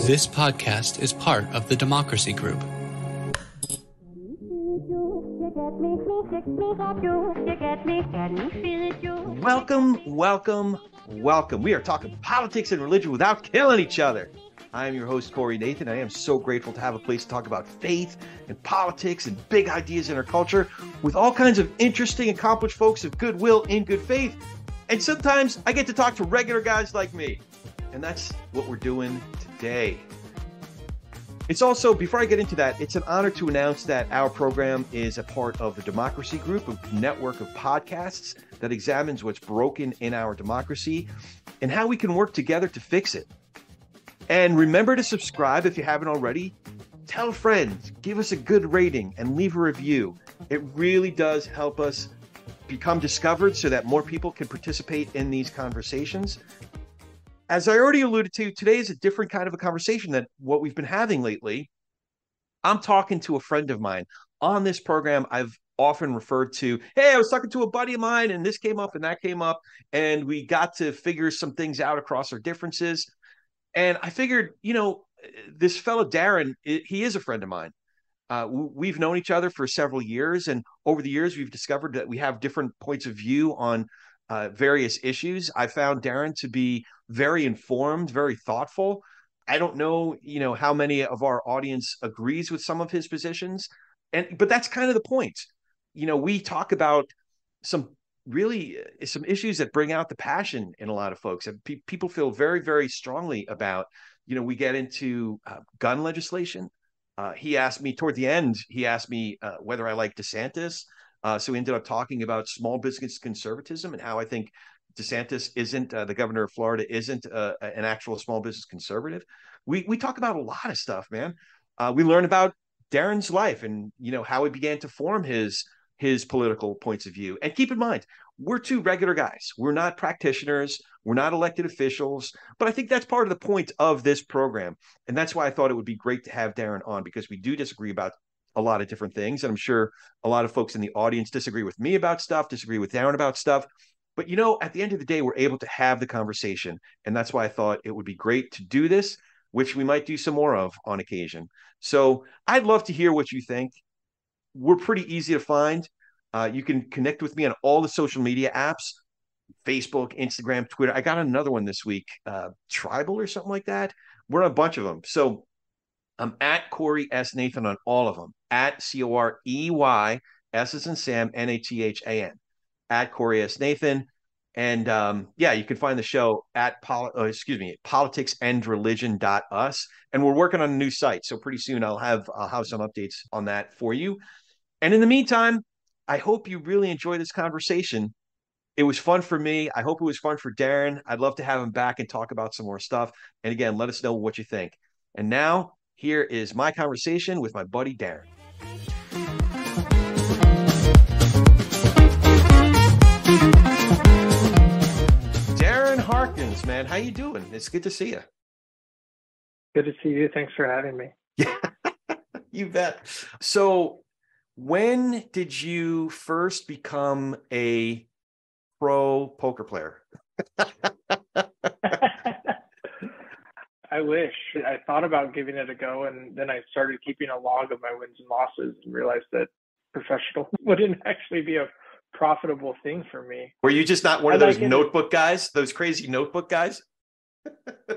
This podcast is part of the Democracy Group. Welcome. We are talking politics and religion without killing each other. I am your host, Corey Nathan. I am so grateful to have a place to talk about faith and politics and big ideas in our culture with all kinds of interesting, accomplished folks of goodwill in good faith. And sometimes I get to talk to regular guys like me. And that's what we're doing today. It's also, before I get into that, it's an honor to announce that our program is a part of the Democracy Group, a network of podcasts that examines what's broken in our democracy and how we can work together to fix it. And remember to subscribe if you haven't already. Tell friends, give us a good rating, and leave a review. It really does help us become discovered so that more people can participate in these conversations. As I already alluded to, today is a different kind of a conversation than what we've been having lately. I'm talking to a friend of mine. On this program, I've often referred to, hey, I was talking to a buddy of mine and this came up and that came up, and we got to figure some things out across our differences. And I figured, this fellow Darren, he is a friend of mine. We've known each other for several years, and over the years, we've discovered that we have different points of view on various issues. I found Darren to be very informed, very thoughtful. I don't know, how many of our audience agrees with some of his positions, but that's kind of the point. We talk about some issues that bring out the passion in a lot of folks, and people feel very, very strongly about. We get into gun legislation. He asked me toward the end. He asked me whether I like DeSantis. So we ended up talking about small business conservatism and how I think DeSantis isn't, the governor of Florida isn't an actual small business conservative. We talk about a lot of stuff, man. We learn about Darren's life and, how he began to form his political points of view. And keep in mind, we're two regular guys. We're not practitioners. We're not elected officials. But I think that's part of the point of this program. And that's why I thought it would be great to have Darren on, because we do disagree about a lot of different things. And I'm sure a lot of folks in the audience disagree with me about stuff, disagree with Darren about stuff. But, at the end of the day, we're able to have the conversation. And that's why I thought it would be great to do this, which we might do some more of on occasion. So I'd love to hear what you think. We're pretty easy to find. You can connect with me on all the social media apps, Facebook, Instagram, Twitter. I got another one this week, Tribal or something like that. We're on a bunch of them. So I'm at Corey S. Nathan on all of them, at Corey, S as in Sam, Nathan, at Corey S. Nathan. And you can find the show at politicsandreligion.us. And we're working on a new site. So pretty soon I'll have some updates on that for you. And in the meantime, I hope you really enjoy this conversation. It was fun for me. I hope it was fun for Darren. I'd love to have him back and talk about some more stuff. And again, let us know what you think. And now, here is my conversation with my buddy Darren. Darren Harkins, man, how you doing? It's good to see you. Good to see you. Thanks for having me. Yeah, you bet. So, when did you first become a pro poker player? I wish. I thought about giving it a go, and then I started keeping a log of my wins and losses and realized that professional wouldn't actually be a profitable thing for me. Were you just not one of those notebook guys, those crazy notebook guys?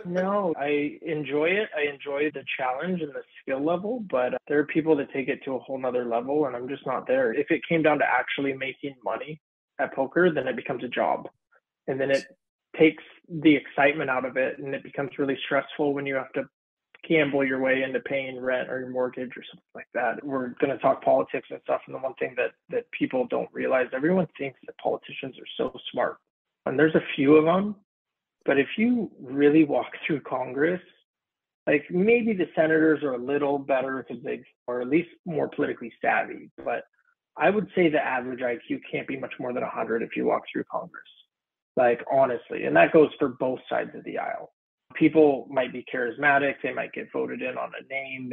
No, I enjoy it. I enjoy the challenge and the skill level, but there are people that take it to a whole nother level, and I'm just not there. If it came down to actually making money at poker, then it becomes a job. And then it takes the excitement out of it, and it becomes really stressful when you have to gamble your way into paying rent or your mortgage or something like that. We're going to talk politics and stuff, and the one thing that people don't realize, everyone thinks that politicians are so smart, and there's a few of them. But if you really walk through Congress, like maybe the senators are a little better because they are at least more politically savvy. But I would say the average IQ can't be much more than 100 if you walk through Congress. Like, honestly, and that goes for both sides of the aisle. People might be charismatic. They might get voted in on a name.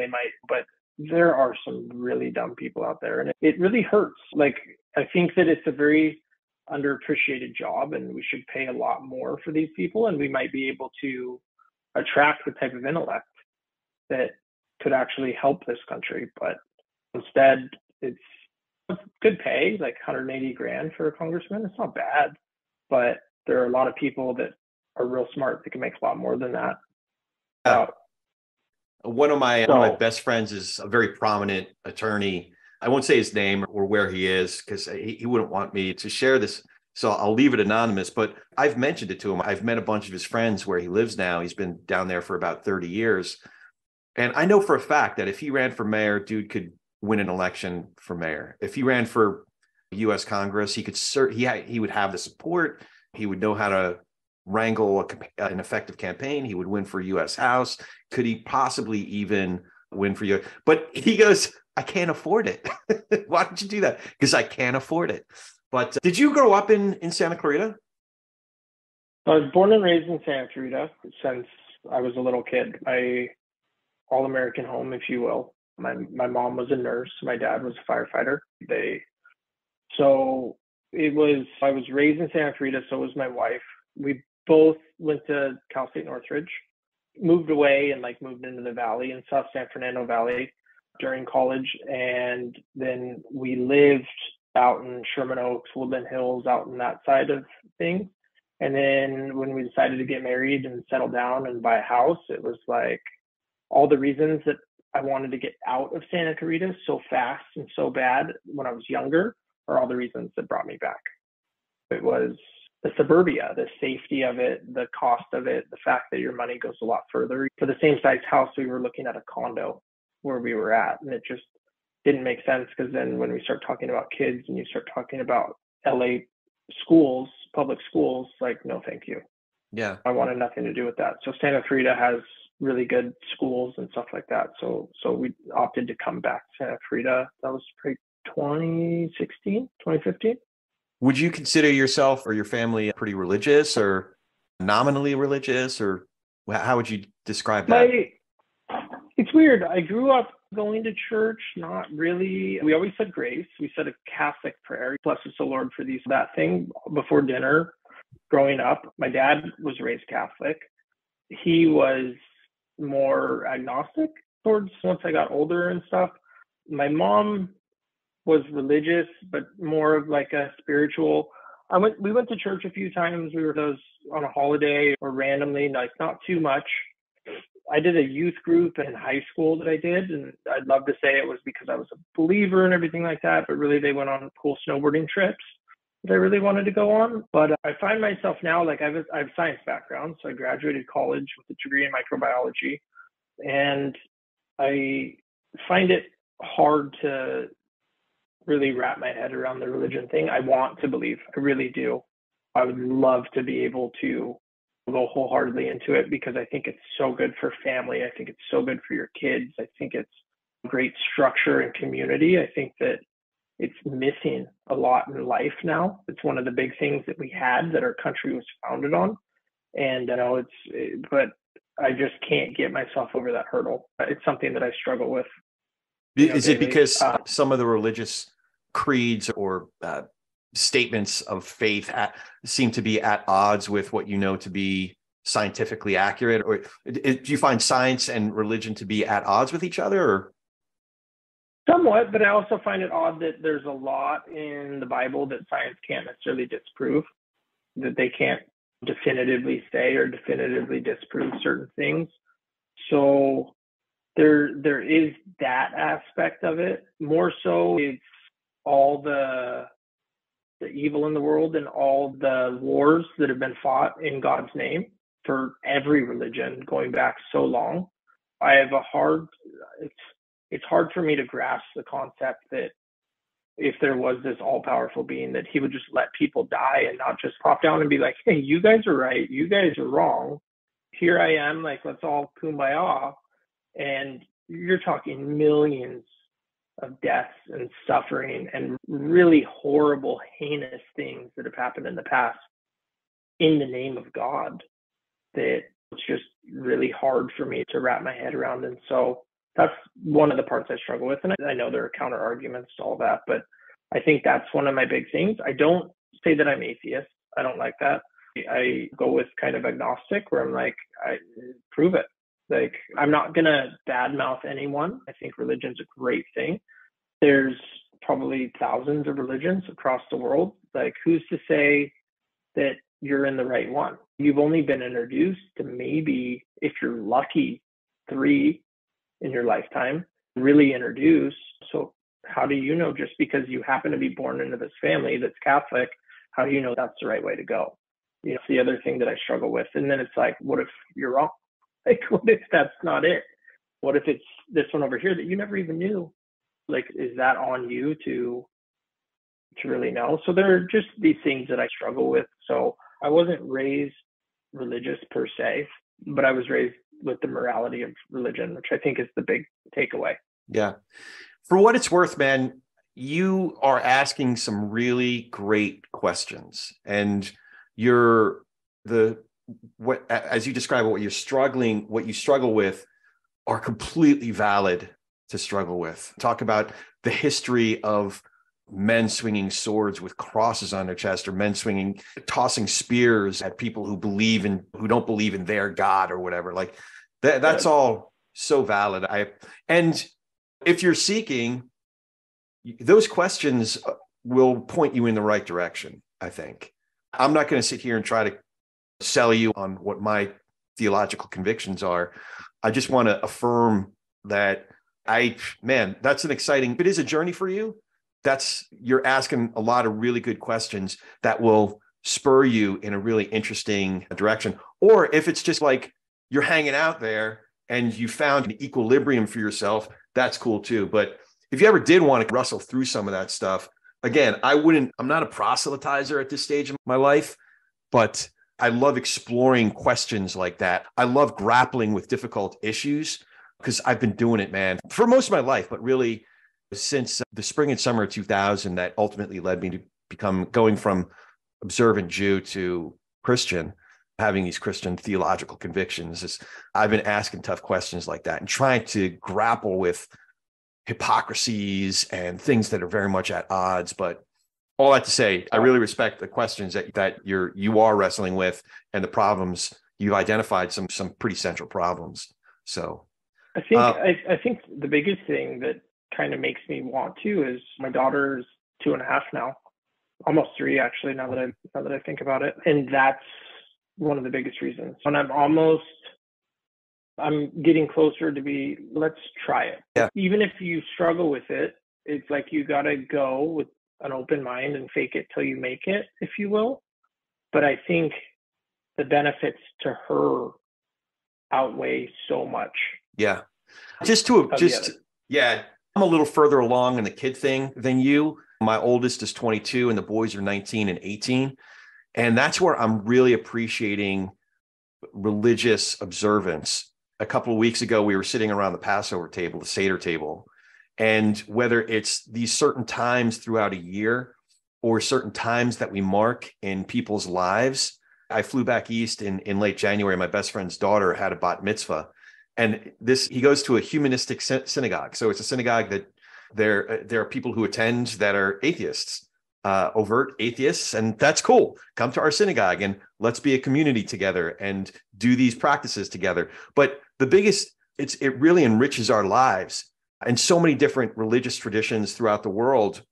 But there are some really dumb people out there, and it really hurts. Like, I think that it's a very underappreciated job, and we should pay a lot more for these people, and we might be able to attract the type of intellect that could actually help this country. But instead, it's good pay, like 180 grand for a congressman. It's not bad, but there are a lot of people that are real smart that can make a lot more than that. One of my best friends is a very prominent attorney. I won't say his name or where he is because he wouldn't want me to share this. So I'll leave it anonymous, but I've mentioned it to him. I've met a bunch of his friends where he lives now. He's been down there for about 30 years. And I know for a fact that if he ran for mayor, dude could win an election for mayor. If he ran for U.S. Congress, he would have the support. He would know how to wrangle an effective campaign. He would win for U.S. House. Could he possibly even win for you? But he goes, I can't afford it. Why don't you do that? Because I can't afford it. But did you grow up in Santa Clarita? I was born and raised in Santa Clarita since I was a little kid. My all-American home, if you will. My mom was a nurse. My dad was a firefighter. I was raised in Santa Clarita, so was my wife. We both went to Cal State Northridge, moved away and moved into the valley in South San Fernando Valley during college. And then we lived out in Sherman Oaks, Woodland Hills, out in that side of things. And then when we decided to get married and settle down and buy a house, it was like all the reasons that I wanted to get out of Santa Clarita so fast and so bad when I was younger are all the reasons that brought me back. It was the suburbia, the safety of it, the cost of it, the fact that your money goes a lot further. For the same size house, we were looking at a condo where we were at, and it just didn't make sense because then when we start talking about kids and you start talking about LA schools, public schools, no, thank you. Yeah. I wanted nothing to do with that. So Santa Clarita has really good schools and stuff like that. So we opted to come back to Santa Clarita. That was pretty 2016, 2015. Would you consider yourself or your family pretty religious or nominally religious, or how would you describe that? It's weird. I grew up going to church, not really. We always said grace. We said a Catholic prayer, bless us, the Lord, for that thing before dinner growing up. My dad was raised Catholic. He was more agnostic towards once I got older and stuff. My mom was religious, but more of a spiritual. We went to church a few times. We were those on a holiday or randomly, not too much. I did a youth group in high school that I did, and I'd love to say it was because I was a believer and everything like that, but really they went on cool snowboarding trips that I really wanted to go on. But I find myself now, I have a science background, so I graduated college with a degree in microbiology, and I find it hard to really wrap my head around the religion thing. I want to believe, I really do. I would love to be able to go wholeheartedly into it because I think it's so good for family. I think it's so good for your kids. I think it's great structure and community. I think that it's missing a lot in life now. It's one of the big things that we had that our country was founded on. And but I just can't get myself over that hurdle. It's something that I struggle with. Is it because some of the religious creeds or statements of faith seem to be at odds with what you know to be scientifically accurate? Or do you find science and religion to be at odds with each other? Or? Somewhat, but I also find it odd that there's a lot in the Bible that science can't necessarily disprove, that they can't definitively say or definitively disprove certain things. So there is that aspect of it. More so, it's all the evil in the world and all the wars that have been fought in God's name for every religion going back so long. It's hard for me to grasp the concept that if there was this all-powerful being, that he would just let people die and not just pop down and be like, hey, you guys are right, you guys are wrong. Here I am, let's all kumbaya. And you're talking millions of deaths and suffering and really horrible, heinous things that have happened in the past in the name of God, that it's just really hard for me to wrap my head around. And so that's one of the parts I struggle with. And I know there are counter arguments to all that, but I think that's one of my big things. I don't say that I'm atheist. I don't like that. I go with kind of agnostic, where I'm like, I prove it. Like, I'm not going to badmouth anyone. I think religion's a great thing. There's probably thousands of religions across the world. Like, who's to say that you're in the right one? You've only been introduced to maybe, if you're lucky, 3 in your lifetime, really introduced. So how do you know, just because you happen to be born into this family that's Catholic, how do you know that's the right way to go? You know, it's the other thing that I struggle with. And then it's like, what if you're wrong? Like, what if that's not it? What if it's this one over here that you never even knew? Like, is that on you to really know? So there are just these things that I struggle with. So I wasn't raised religious per se, but I was raised with the morality of religion, which I think is the big takeaway. Yeah. For what it's worth, man, you are asking some really great questions, and as you describe it, what you struggle with are completely valid to struggle with. Talk about the history of men swinging swords with crosses on their chest, or men tossing spears at people who don't believe in their God or whatever. Like that's all so valid. And if you're seeking, those questions will point you in the right direction, I think. I'm not going to sit here and try to sell you on what my theological convictions are. I just want to affirm that that's an exciting, if it is a journey for you, you're asking a lot of really good questions that will spur you in a really interesting direction. Or if it's just like you're hanging out there and you found an equilibrium for yourself, that's cool too. But if you ever did want to wrestle through some of that stuff, again, I'm not a proselytizer at this stage of my life, but I love exploring questions like that. I love grappling with difficult issues because I've been doing it, man, for most of my life, but really since the spring and summer of 2000, that ultimately led me to going from observant Jew to Christian, having these Christian theological convictions. I've been asking tough questions like that and trying to grapple with hypocrisies and things that are very much at odds. But all that to say, I really respect the questions that you are wrestling with, and the problems you've identified, some pretty central problems. So I think the biggest thing that kind of makes me want to is my daughter's 2.5 now, almost 3 actually, now that I think about it. And that's one of the biggest reasons. And I'm getting closer to let's try it. Yeah. Even if you struggle with it, it's like you got to go with an open mind and fake it till you make it, if you will. But I think the benefits to her outweigh so much. Yeah. I'm a little further along in the kid thing than you. My oldest is 22 and the boys are 19 and 18. And that's where I'm really appreciating religious observance. A couple of weeks ago, we were sitting around the Passover table, the Seder table, and whether it's these certain times throughout a year or certain times that we mark in people's lives. I flew back east in late January. My best friend's daughter had a bat mitzvah, and he goes to a humanistic synagogue. So it's a synagogue that there are people who attend that are atheists, overt atheists, and that's cool. Come to our synagogue and let's be a community together and do these practices together. But the biggest, it really enriches our lives. And so many different religious traditions throughout the world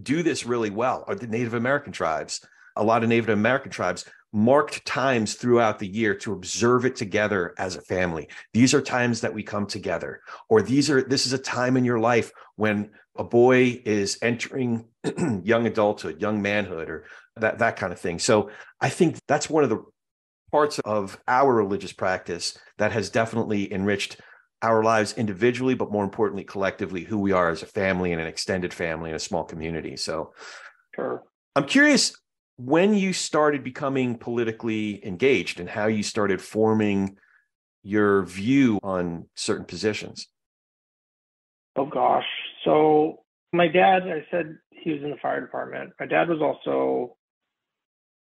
do this really well. Or the Native American tribes, a lot of Native American tribes marked times throughout the year to observe it together as a family. These are times that we come together, or this is a time in your life when a boy is entering young adulthood, young manhood, or that kind of thing. So I think that's one of the parts of our religious practice that has definitely enriched our lives individually, but more importantly, collectively, who we are as a family and an extended family and a small community. So sure. I'm curious when you started becoming politically engaged and how you started forming your view on certain positions. Oh, gosh. So my dad, I said he was in the fire department. My dad was also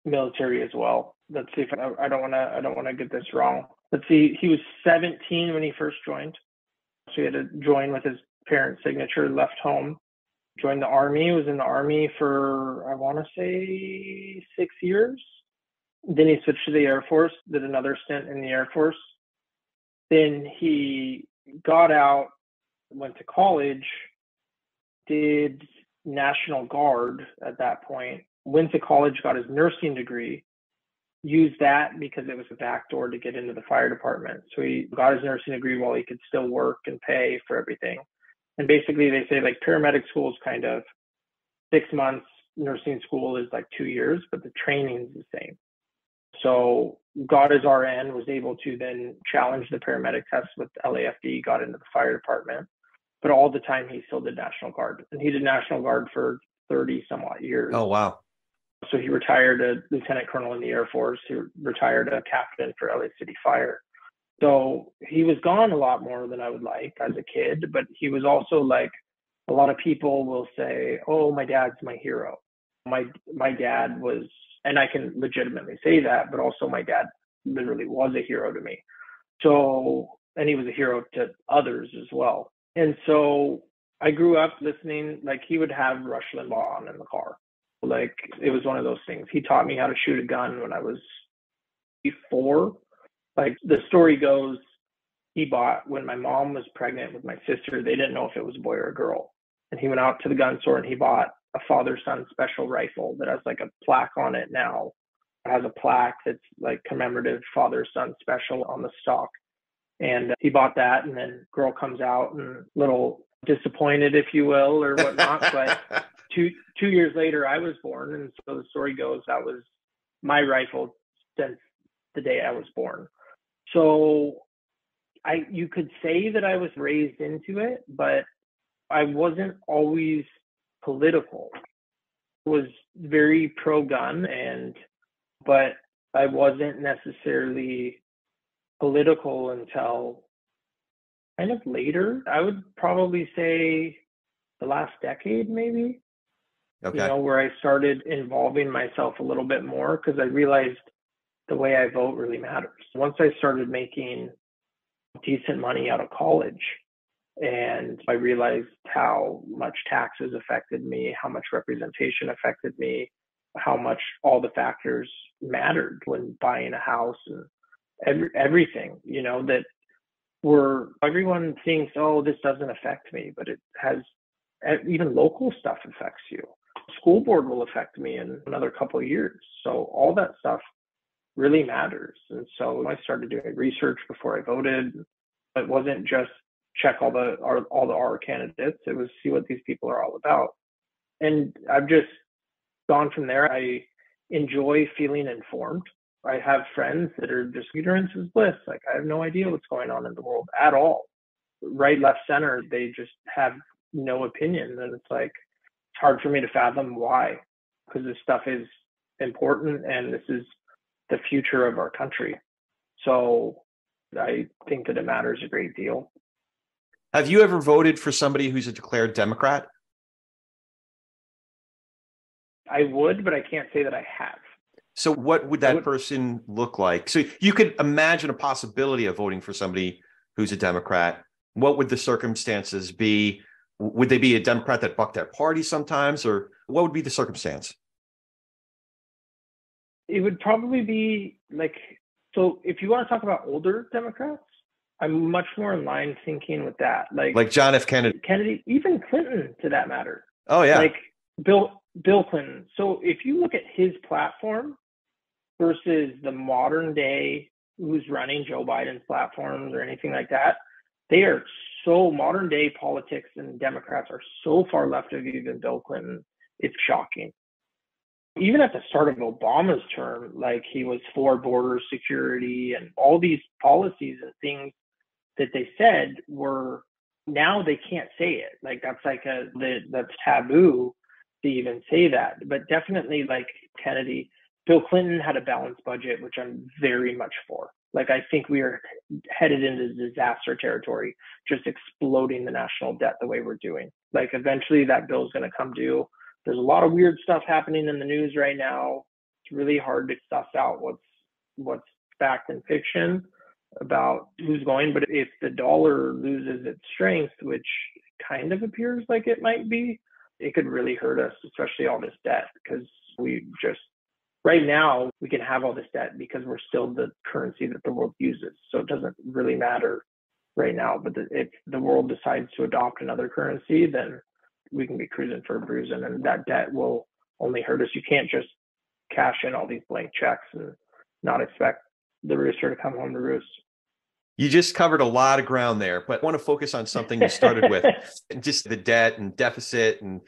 military as well. Let's see if I don't want to get this wrong. Let's see. He was 17 when he first joined. So he had to join with his parents' signature, left home, Joined the Army, was in the Army for, I want to say 6 years. Then he switched to the Air Force, did another stint in the Air Force. Then he got out, went to college, did National Guard at that point, went to college, got his nursing degree, used that because it was a backdoor to get into the fire department. So he got his nursing degree while he could still work and pay for everything. And basically they say like paramedic school is kind of 6 months, nursing school is like 2 years, but the training is the same. So got his RN, was able to then challenge the paramedic test with LAFD, got into the fire department. But all the time he still did National Guard. And he did National Guard for 30 some odd years. Oh, wow. So he retired a lieutenant colonel in the Air Force. He retired a captain for LA City Fire. So he was gone a lot more than I would like as a kid. But he was also like, a lot of people will say, oh, my dad's my hero. My dad was, and I can legitimately say that, but also my dad literally was a hero to me. So, and he was a hero to others as well. And so I grew up listening, like he would have Rush Limbaugh on in the car. Like it was one of those things. He taught me how to shoot a gun when I was 4. Like the story goes, he bought, when my mom was pregnant with my sister, they didn't know if it was a boy or a girl. And he went out to the gun store and he bought a father-son special rifle that has like a plaque on it now. It has a plaque that's like commemorative father-son special on the stock. And he bought that, and then girl comes out and a little disappointed, if you will, or whatnot. But two years later, I was born. And so the story goes, that was my rifle since the day I was born. So you could say that I was raised into it, but I wasn't always political. I was very pro-gun, but I wasn't necessarily political until kind of later. I would probably say the last decade, maybe. Okay. You know, where I started involving myself a little bit more because I realized the way I vote really matters. Once I started making decent money out of college, and I realized how much taxes affected me, how much representation affected me, how much all the factors mattered when buying a house and everything, you know, that everyone thinks, oh, this doesn't affect me, but it has. Even local stuff affects you. School board will affect me in another couple of years. So all that stuff really matters. And so I started doing research before I voted. It wasn't just check all the R candidates. It was see what these people are all about. And I've just gone from there. I enjoy feeling informed. I have friends that are just ignorance is bliss. Like I have no idea what's going on in the world at all. Right, left, center, they just have no opinion. And it's like, it's hard for me to fathom why, because this stuff is important and this is the future of our country. So I think that it matters a great deal. Have you ever voted for somebody who's a declared Democrat? I would, but I can't say that I have. So what would that person look like? So you could imagine a possibility of voting for somebody who's a Democrat. What would the circumstances be? Would they be a Democrat that bucked their party sometimes, or what would be the circumstance? It would probably be like, so if you want to talk about older Democrats, I'm much more in line thinking with that. Like John F. Kennedy, even Clinton to that matter. Oh yeah. Like Bill Clinton. So if you look at his platform versus the modern day who's running Joe Biden's platforms or anything like that, they are so modern day politics and Democrats are so far left of even Bill Clinton. It's shocking. Even at the start of Obama's term, like he was for border security and all these policies and things that they said were, now they can't say it. Like that's like that's taboo to even say that. But definitely like Kennedy, Bill Clinton had a balanced budget, which I'm very much for. Like, I think we are headed into disaster territory, just exploding the national debt the way we're doing. Like, eventually that bill is going to come due. There's a lot of weird stuff happening in the news right now. It's really hard to suss out what's fact and fiction about who's going. But if the dollar loses its strength, which kind of appears like it might be, it could really hurt us, especially all this debt, because we just, right now, we can have all this debt because we're still the currency that the world uses. So it doesn't really matter right now. But if the world decides to adopt another currency, then we can be cruising for a bruise, and that debt will only hurt us. You can't just cash in all these blank checks and not expect the rooster to come home to roost. You just covered a lot of ground there, but I want to focus on something you started with, just the debt and deficit and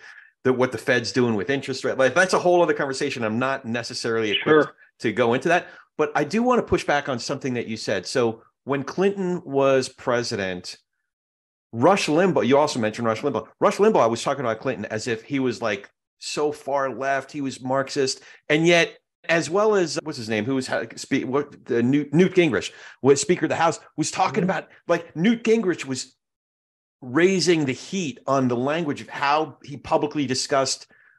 what the Fed's doing with interest rate. Like, that's a whole other conversation. I'm not necessarily equipped to go into that, but I do want to push back on something that you said. So when Clinton was president, Rush Limbaugh, you also mentioned Rush Limbaugh. Rush Limbaugh was talking about Clinton as if he was like so far left, he was Marxist, and yet, as well as what's his name, who was Newt Gingrich, was Speaker of the House, was talking about, like, Newt Gingrich was raising the heat on the language of how he publicly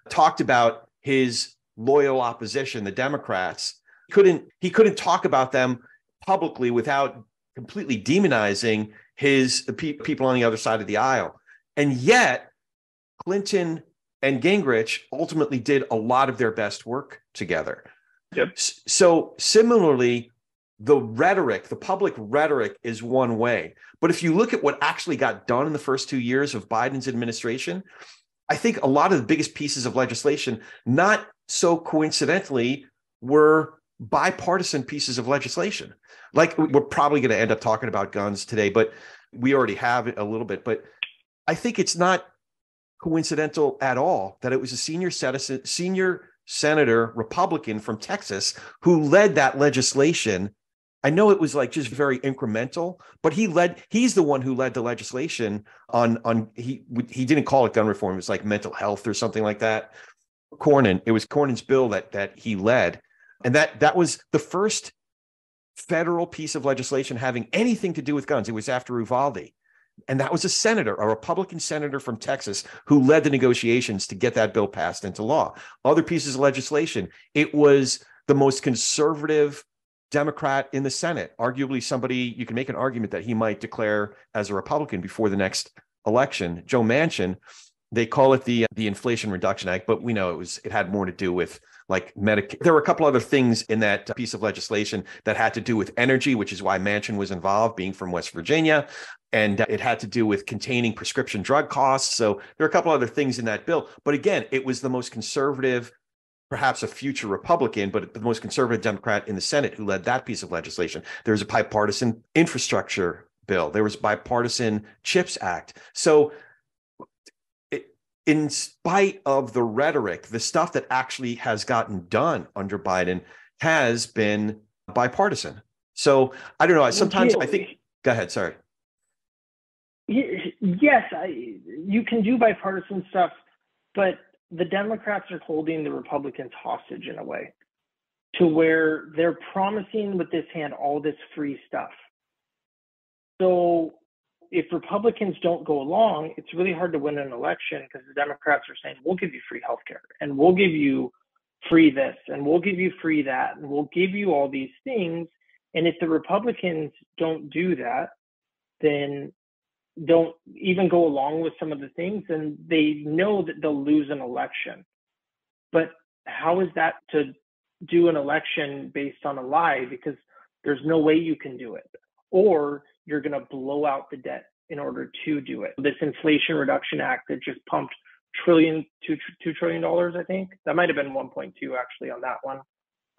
talked about his loyal opposition, the Democrats. He couldn't talk about them publicly without completely demonizing people on the other side of the aisle. And yet, Clinton and Gingrich ultimately did a lot of their best work together. Yep. So similarly, the public rhetoric is one way. But if you look at what actually got done in the first 2 years of Biden's administration, I think a lot of the biggest pieces of legislation, not so coincidentally, were bipartisan pieces of legislation. Like, we're probably going to end up talking about guns today, but we already have a little bit. But I think it's not coincidental at all that it was a senior senator, Republican from Texas, who led that legislation. I know it was like just very incremental, but he's the one who led the legislation he didn't call it gun reform. It was like mental health or something like that. It was Cornyn's bill that he led. And that was the first federal piece of legislation having anything to do with guns. It was after Uvalde. And that was a Republican senator from Texas, who led the negotiations to get that bill passed into law. Other pieces of legislation, it was the most conservative Democrat in the Senate, arguably somebody you can make an argument that he might declare as a Republican before the next election, Joe Manchin. They call it the Inflation Reduction Act, but we know it had more to do with, like, Medicare. There were a couple other things in that piece of legislation that had to do with energy, which is why Manchin was involved, being from West Virginia. And it had to do with containing prescription drug costs. So there are a couple other things in that bill. But again, it was the most conservative, perhaps a future Republican, but the most conservative Democrat in the Senate who led that piece of legislation. There was a bipartisan infrastructure bill. There was a bipartisan CHIPS Act. So in spite of the rhetoric, the stuff that actually has gotten done under Biden has been bipartisan. So I don't know. Sometimes I think, go ahead. Sorry. Yes, you can do bipartisan stuff, but the Democrats are holding the Republicans hostage in a way, to where they're promising with this hand all this free stuff. So if Republicans don't go along, it's really hard to win an election, because the Democrats are saying, we'll give you free healthcare, and we'll give you free this, and we'll give you free that, and we'll give you all these things. And if the Republicans don't do that, then don't even go along with some of the things, and they know that they'll lose an election. But how is that to do an election based on a lie? Because there's no way you can do it, or you're going to blow out the debt in order to do it. This Inflation Reduction Act that just pumped $2 trillion, I think. That might have been 1.2 actually on that one.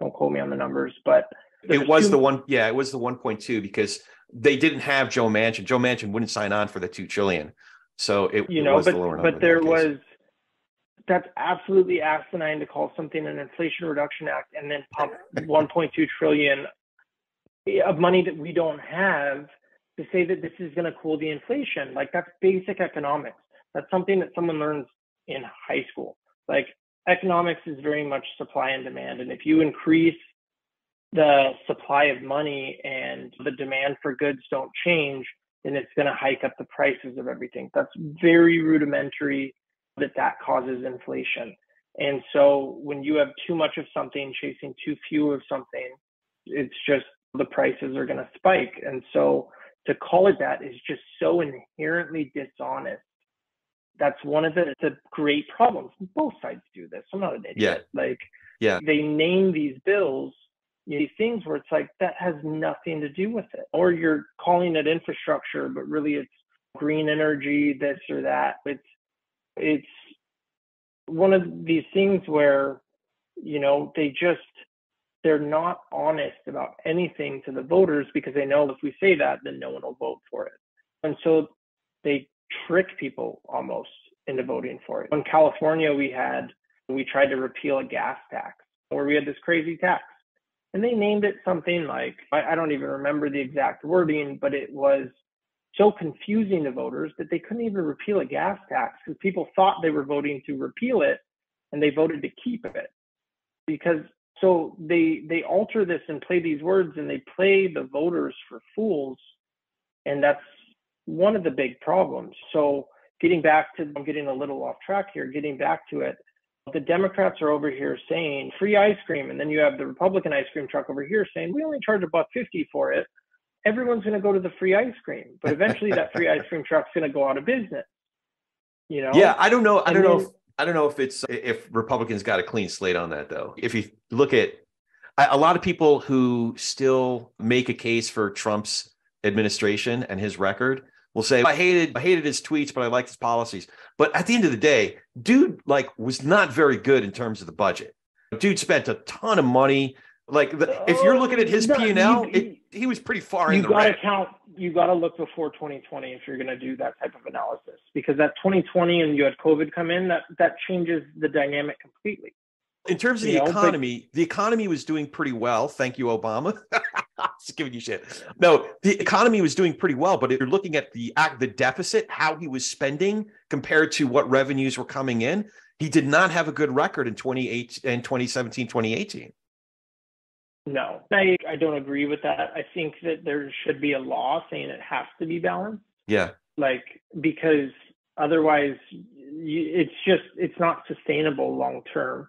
Don't quote me on the numbers, but it was the 1.2, because they didn't have Joe Manchin. Joe Manchin wouldn't sign on for the $2 trillion. So it was the lower number. But that's absolutely asinine to call something an Inflation Reduction Act and then pump 1.2 trillion of money that we don't have, to say that this is going to cool the inflation. Like, that's basic economics. That's something that someone learns in high school. Like, economics is very much supply and demand. And if you increase the supply of money and the demand for goods don't change, then it's going to hike up the prices of everything. That's very rudimentary, that causes inflation. And so when you have too much of something chasing too few of something, it's just the prices are going to spike. And so to call it that is just so inherently dishonest that's one of the great problems. Both sides do this. I'm not an idiot. They name these bills these things where it's like, that has nothing to do with it. Or you're calling it infrastructure, but really it's green energy, this or that. It's one of these things where, they're not honest about anything to the voters, because they know if we say that, then no one will vote for it. And so they trick people almost into voting for it. In California, we tried to repeal a gas tax, where we had this crazy tax. And they named it something like, I don't even remember the exact wording, but it was so confusing to voters that they couldn't even repeal a gas tax, because people thought they were voting to repeal it and they voted to keep it. So they alter this and play these words, and they play the voters for fools. And that's one of the big problems. So I'm getting a little off track here, getting back to it. The Democrats are over here saying free ice cream, and then you have the Republican ice cream truck over here saying we only charge $1.50 for it. Everyone's going to go to the free ice cream, but eventually that free ice cream truck's going to go out of business. Yeah, I don't know. I don't know if Republicans got a clean slate on that, though. If you look at a lot of people who still make a case for Trump's administration and his record will say, I hated his tweets, but I liked his policies. But at the end of the day, dude, was not very good in terms of the budget. Dude spent a ton of money. If you're looking at his P&L, he was pretty far in the red. You got to look before 2020 if you're going to do that type of analysis, because that 2020 and you had COVID come in, that changes the dynamic completely. In terms of the economy, the economy was doing pretty well. Thank you, Obama. Just giving you shit. No, the economy was doing pretty well, but if you're looking at the deficit, how he was spending compared to what revenues were coming in, he did not have a good record in 2017, 2018. No, I don't agree with that. I think that there should be a law saying it has to be balanced. Yeah. Because otherwise it's not sustainable long term.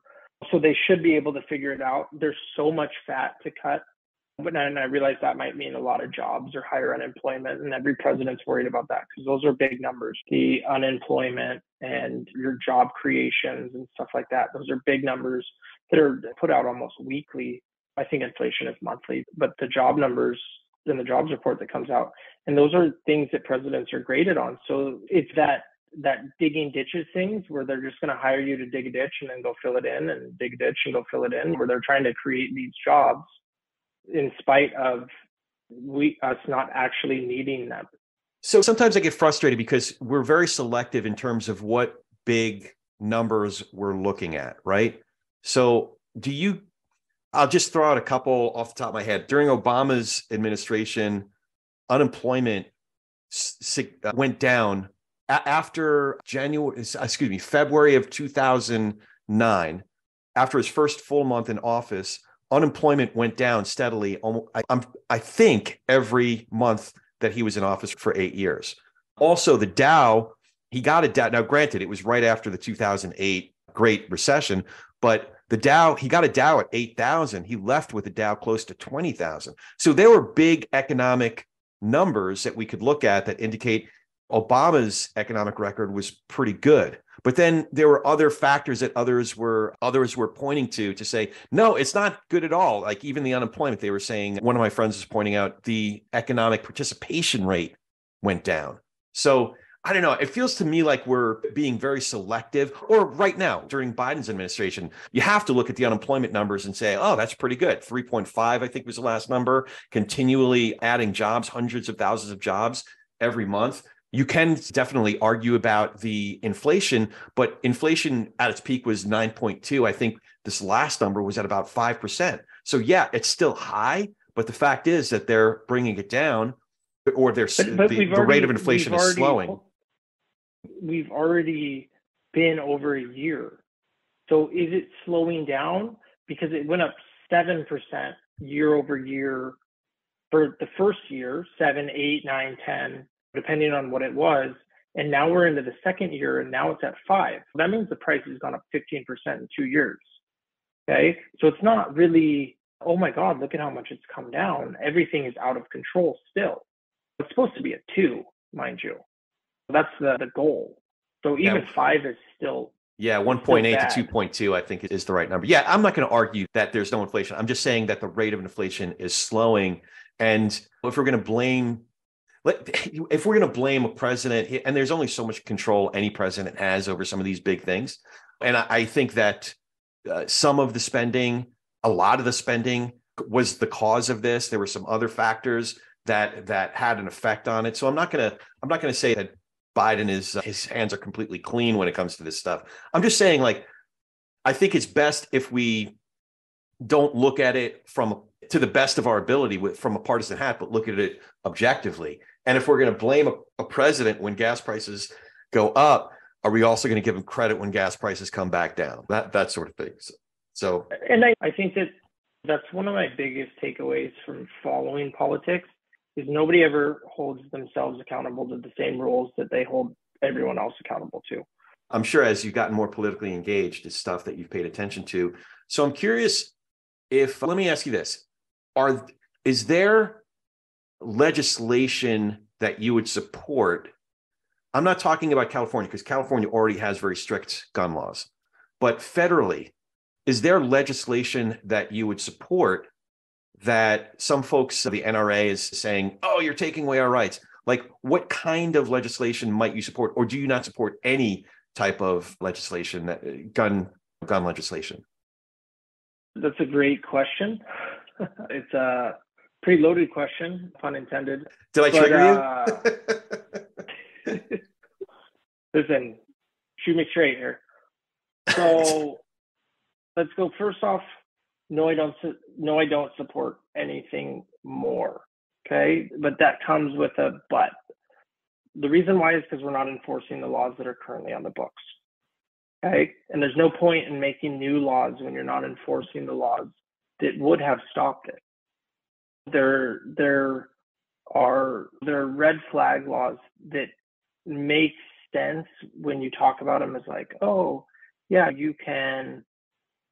So they should be able to figure it out. There's so much fat to cut. And I realize that might mean a lot of jobs or higher unemployment, and every president's worried about that because those are big numbers. The unemployment and your job creations and stuff like that, those are big numbers that are put out almost weekly. I think inflation is monthly, but the job numbers in the jobs report that comes out, and those are things that presidents are graded on. So it's that digging ditches things where they're just going to hire you to dig a ditch and then go fill it in, and dig a ditch and go fill it in, where they're trying to create these jobs in spite of us not actually needing them. So sometimes I get frustrated because we're very selective in terms of what big numbers we're looking at, right? So I'll just throw out a couple off the top of my head. During Obama's administration, unemployment went down after February of 2009, after his first full month in office. Unemployment went down steadily. I think every month that he was in office for 8 years. Also, the Dow, he got a Dow. Now, granted, it was right after the 2008 Great Recession, but the Dow, he got a Dow at 8,000. He left with a Dow close to 20,000. So there were big economic numbers that we could look at that indicate Obama's economic record was pretty good. But then there were other factors that others were pointing to say, no, it's not good at all. Like even the unemployment, they were saying, one of my friends was pointing out the economic participation rate went down. So I don't know. It feels to me like we're being very selective. Or right now, during Biden's administration, you have to look at the unemployment numbers and say, oh, that's pretty good. 3.5, I think was the last number, continually adding jobs, hundreds of thousands of jobs every month. You can definitely argue about the inflation, but inflation at its peak was 9.2. I think this last number was at about 5%. So yeah, it's still high, but the fact is that they're bringing it down, or the rate of inflation is slowing. We've already been over a year. So is it slowing down? Because it went up 7% year over year for the first year, 7, 8, 9, 10. Depending on what it was. And now we're into the second year and now it's at 5. That means the price has gone up 15% in 2 years. Okay. So it's not really, oh my God, look at how much it's come down. Everything is out of control still. It's supposed to be a 2, mind you. That's the goal. So even 5 is still yeah, still 1.8 bad. to 2.2, I think is the right number. Yeah, I'm not going to argue that there's no inflation. I'm just saying that the rate of inflation is slowing. And if we're going to blame a president, and there's only so much control any president has over some of these big things, and I think that some of the spending, a lot of the spending, was the cause of this. There were some other factors that had an effect on it. So I'm not gonna say that Biden is his hands are completely clean when it comes to this stuff. I'm just saying, like, I think it's best if we don't look at it to the best of our ability from a partisan hat, but look at it objectively. And if we're going to blame a president when gas prices go up, are we also going to give him credit when gas prices come back down? That sort of thing. So, and I think that's one of my biggest takeaways from following politics is nobody ever holds themselves accountable to the same rules that they hold everyone else accountable to. I'm sure as you've gotten more politically engaged, it's stuff that you've paid attention to. So I'm curious let me ask you this. Is there legislation that you would support? I'm not talking about California, because California already has very strict gun laws, but federally, is there legislation that you would support that some folks, the NRA, is saying, oh, you're taking away our rights? Like, what kind of legislation might you support, or do you not support any type of legislation, gun legislation? That's a great question. It's a pretty loaded question, pun intended. Did I trigger you? Listen, shoot me straight here. So let's go. First off, no, I don't support anything more. Okay, but that comes with a but. The reason why is because we're not enforcing the laws that are currently on the books. Okay, and there's no point in making new laws when you're not enforcing the laws that would have stopped it. There are red flag laws that make sense when you talk about them as like, oh, yeah, you can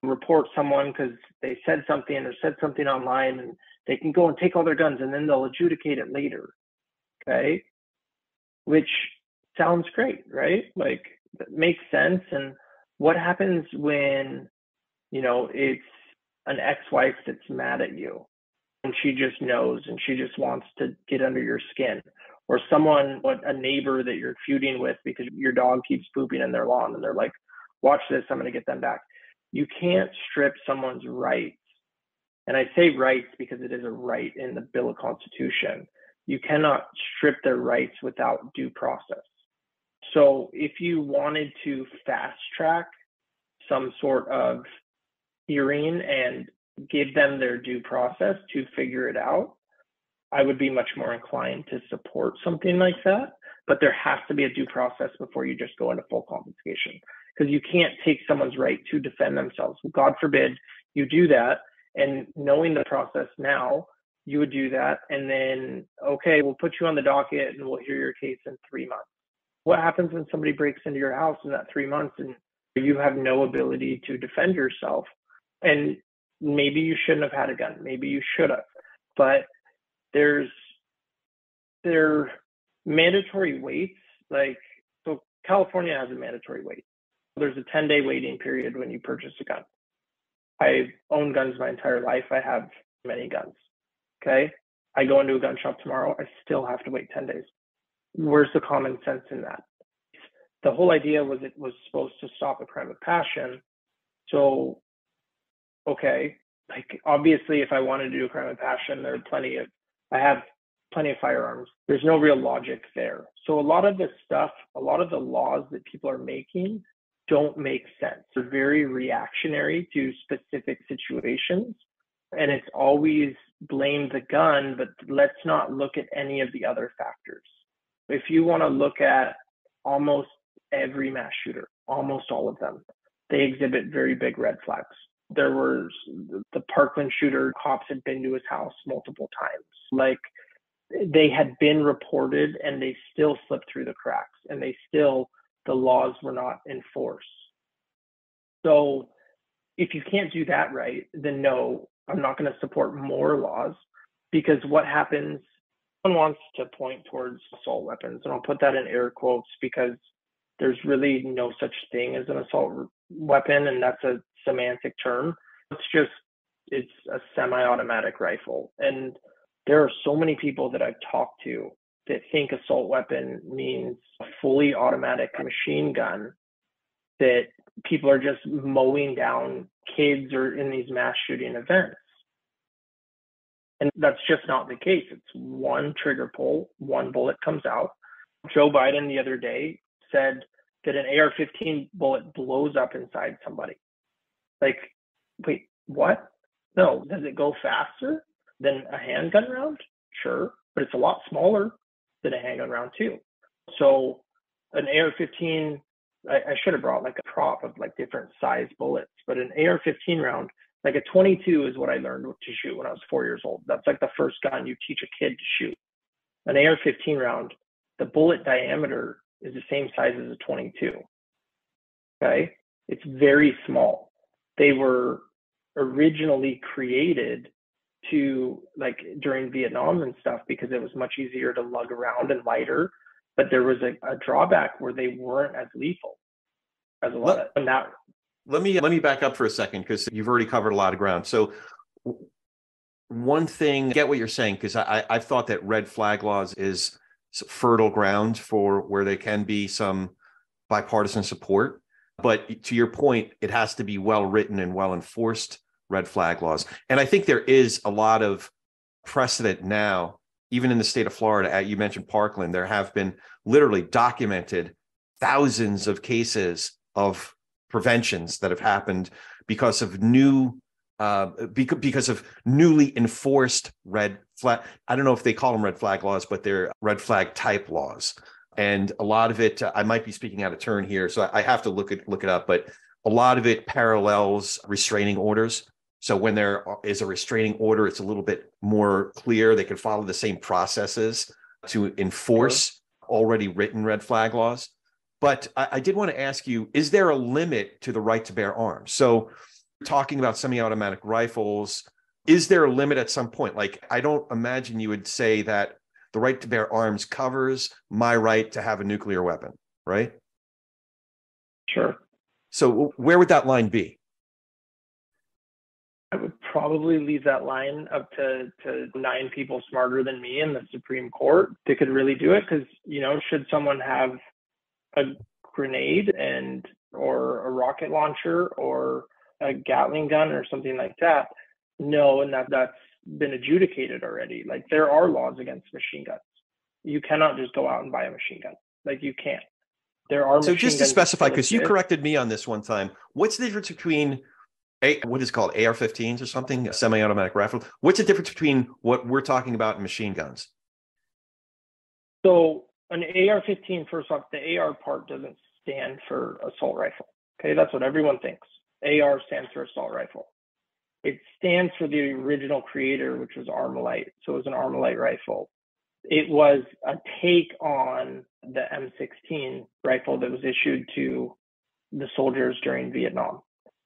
report someone because they said something or said something online, and they can go and take all their guns and then they'll adjudicate it later. Okay, which sounds great, right? Like, that makes sense. And what happens when, it's an ex-wife that's mad at you and she just knows and she just wants to get under your skin, or a neighbor that you're feuding with because your dog keeps pooping in their lawn and they're like, watch this, I'm going to get them back. You can't strip someone's rights. And I say rights because it is a right in the Bill of Constitution. You cannot strip their rights without due process. So if you wanted to fast track some sort of hearing and give them their due process to figure it out, I would be much more inclined to support something like that. But there has to be a due process before you just go into full confiscation, because you can't take someone's right to defend themselves. God forbid you do that, and knowing the process now, you would do that, and then, okay, we'll put you on the docket and we'll hear your case in 3 months. What happens when somebody breaks into your house in that 3 months and you have no ability to defend yourself? And maybe you shouldn't have had a gun. Maybe you should have. But there are mandatory waits. So California has a mandatory wait. There's a 10-day waiting period when you purchase a gun. I've owned guns my entire life. I have many guns. Okay. I go into a gun shop tomorrow. I still have to wait 10 days. Where's the common sense in that? The whole idea was it was supposed to stop a crime of passion. So, okay, obviously if I wanted to do a crime of passion, I have plenty of firearms. There's no real logic there. So a lot of the laws that people are making don't make sense. They're very reactionary to specific situations. And it's always blame the gun, but let's not look at any of the other factors. If you want to look at almost every mass shooter, almost all of them, they exhibit very big red flags. There was the Parkland shooter, cops had been to his house multiple times. They had been reported and they still slipped through the cracks, and the laws were not enforced. So if you can't do that right, then no, I'm not going to support more laws, because what happens, someone wants to point towards assault weapons, and I'll put that in air quotes because There's really no such thing as an assault weapon, and that's a semantic term. It's a semi-automatic rifle. And there are so many people that I've talked to that think assault weapon means a fully automatic machine gun, that people are just mowing down kids or in these mass shooting events. And that's just not the case. It's one trigger pull, one bullet comes out. Joe Biden the other day said that an AR-15 bullet blows up inside somebody. Like, wait, what? No, does it go faster than a handgun round? Sure, but it's a lot smaller than a handgun round too. So an AR-15, I should have brought like a prop of like different size bullets, but an AR-15 round, like a 22 is what I learned to shoot when I was 4 years old. That's like the first gun you teach a kid to shoot. An AR-15 round, the bullet diameter is the same size as a 22. Okay, it's very small. They were originally created to, like, during Vietnam and stuff, because it was much easier to lug around and lighter, but there was a drawback where they weren't as lethal as a lot of, and that. Let me back up for a second, because you've already covered a lot of ground. So one thing, I get what you're saying, because I've thought that red flag laws is fertile ground for where there can be some bipartisan support. But to your point, it has to be well written and well enforced red flag laws. And I think there is a lot of precedent now, even in the state of Florida. You mentioned Parkland. There have been literally documented thousands of cases of preventions that have happened because of because of newly enforced red flag. I don't know if they call them red flag laws, but they're red flag type laws. And a lot of it, I might be speaking out of turn here, so I have to look it up, but a lot of it parallels restraining orders. So when there is a restraining order, it's a little bit more clear. They can follow the same processes to enforce already written red flag laws. But I did want to ask you, is there a limit to the right to bear arms? So talking about semi-automatic rifles, is there a limit at some point? Like, I don't imagine you would say that the right to bear arms covers my right to have a nuclear weapon, right? Sure. So where would that line be? I would probably leave that line up to 9 people smarter than me in the Supreme Court that could really do it. Because, should someone have a grenade or a rocket launcher or a Gatling gun or something like that? No, and that's been adjudicated already. Like, there are laws against machine guns. You cannot just go out and buy a machine gun. Like, you can't. There are. So just to specify, because you corrected me on this one time, what's the difference between what is called AR-15s or something, a semi-automatic rifle? What's the difference between what we're talking about and machine guns? So an AR-15, first off, the AR part doesn't stand for assault rifle. Okay, that's what everyone thinks. AR stands for assault rifle. It stands for the original creator, which was Armalite. So it was an Armalite rifle. It was a take on the M16 rifle that was issued to the soldiers during Vietnam.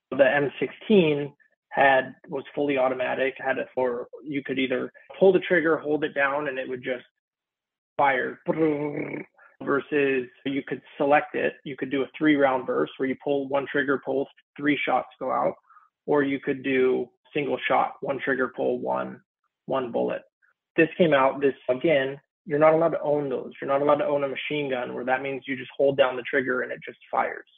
The M16 was fully automatic, or you could either pull the trigger, hold it down, and it would just fire, versus you could select it. You could do a 3-round burst where you pull one trigger, 3 shots go out, or you could do single shot, one trigger pull, one bullet. This came out, again, you're not allowed to own those. You're not allowed to own a machine gun, where that means you just hold down the trigger and it just fires.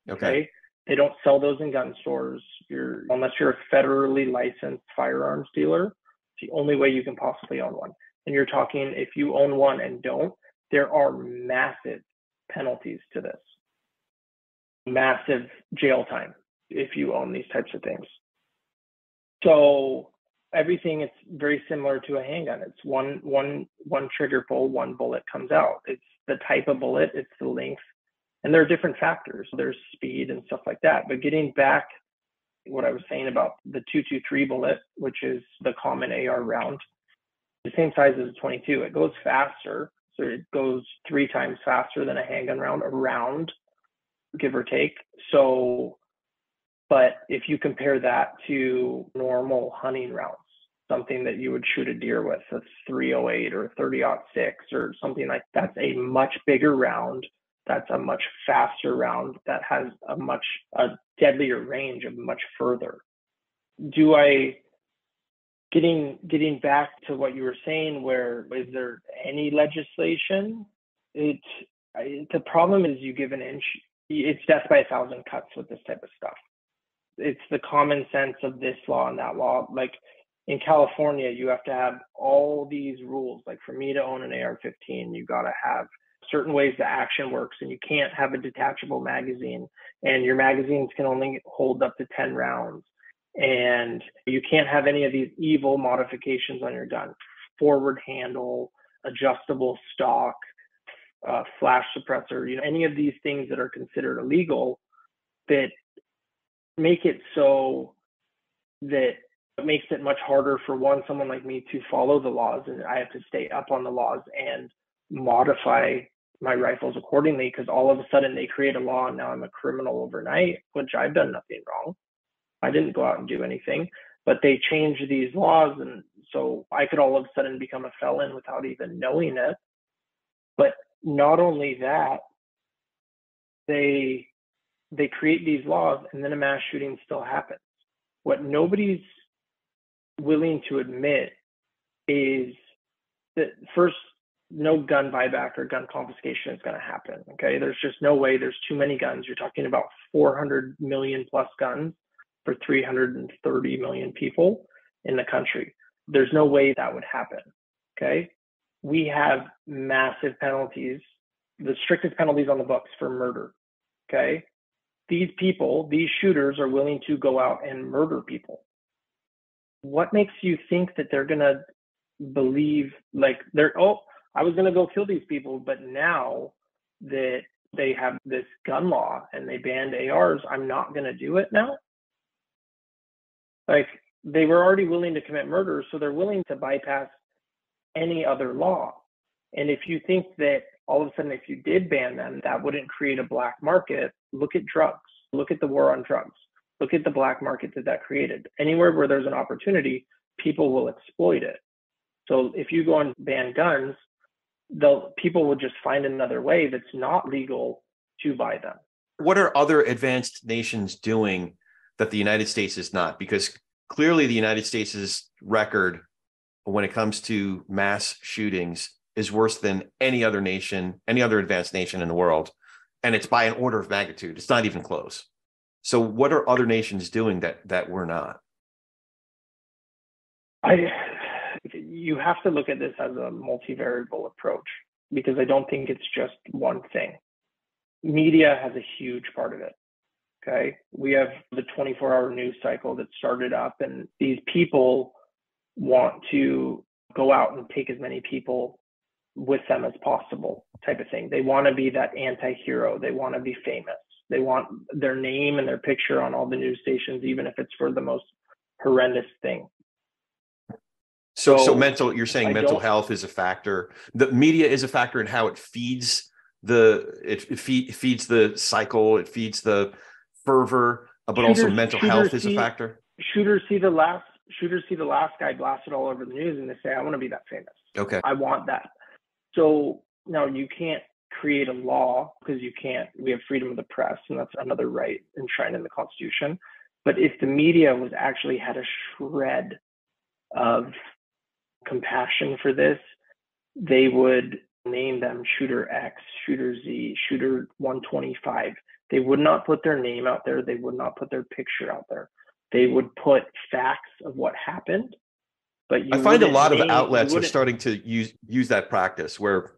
Okay? They don't sell those in gun stores. Unless you're a federally licensed firearms dealer, it's the only way you can possibly own one. And you're talking, if you own one and don't, there are massive penalties to this. Massive jail time if you own these types of things. So everything is very similar to a handgun. It's one trigger pull, one bullet comes out. It's the type of bullet, it's the length, and there are different factors. There's speed and stuff like that. But getting back what I was saying about the 223 bullet, which is the common AR round, the same size as a 22. It goes faster, so it goes 3 times faster than a handgun round, a round, give or take. So, but if you compare that to normal hunting rounds, something that you would shoot a deer with, a 308 or a 30-06 or something like that, that's a much bigger round that's a much faster round that has a deadlier range of much further. Getting back to what you were saying, where is there any legislation? The problem is you give an inch, it's death by 1,000 cuts with this type of stuff. It's the common sense of this law and that law. Like in California, you have to have all these rules. Like for me to own an AR-15, you got to have certain ways the action works, and you can't have a detachable magazine, and your magazines can only hold up to 10 rounds. And you can't have any of these evil modifications on your gun: forward handle, adjustable stock, flash suppressor, any of these things that are considered illegal that make it so that it makes it much harder for someone like me to follow the laws, and I have to stay up on the laws and modify my rifles accordingly, because all of a sudden they create a law and now I'm a criminal overnight, which I've done nothing wrong. I didn't go out and do anything, but they changed these laws, and so I could all of a sudden become a felon without even knowing it. But not only that, they create these laws, and then a mass shooting still happens. What nobody's willing to admit is that, first, no gun buyback or gun confiscation is going to happen. Okay, there's just no way. There's too many guns. You're talking about 400 million plus guns for 330 million people in the country. There's no way that would happen. Okay, we have massive penalties, the strictest penalties on the books for murder. Okay, these shooters are willing to go out and murder people. What makes you think that they're going to believe I was going to go kill these people, but now that they have this gun law and they banned ARs, I'm not going to do it now? Like, they were already willing to commit murder, so they're willing to bypass any other law. And if you think that all of a sudden, if you did ban them, that wouldn't create a black market, look at drugs. Look at the war on drugs. Look at the black market that created. Anywhere where there's an opportunity, people will exploit it. So if you go and ban guns, people will just find another way that's not legal to buy them. What are other advanced nations doing that the United States is not? Because clearly the United States' record when it comes to mass shootings is worse than any other nation, any other advanced nation in the world. And it's by an order of magnitude. It's not even close. So what are other nations doing that we're not? You have to look at this as a multivariable approach, because I don't think it's just one thing. Media has a huge part of it. Okay. We have the 24-hour news cycle that started up, and these people want to go out and take as many people with them as possible, type of thing. They want to be that anti-hero. They want to be famous. They want their name and their picture on all the news stations, even if it's for the most horrendous thing. So you're saying mental health is a factor. The media is a factor in how it feeds feeds the cycle, it feeds the fervor, but also mental health is a factor. Shooters see the last guy blasted all over the news, and they say, I want to be that famous. Okay. I want that. So now you can't create a law, because we have freedom of the press, and that's another right enshrined in the Constitution. But if the media had a shred of compassion for this, they would name them Shooter X, Shooter Z, Shooter 125. They would not put their name out there. They would not put their picture out there. They would put facts of what happened. But I find a lot of outlets are starting to use that practice where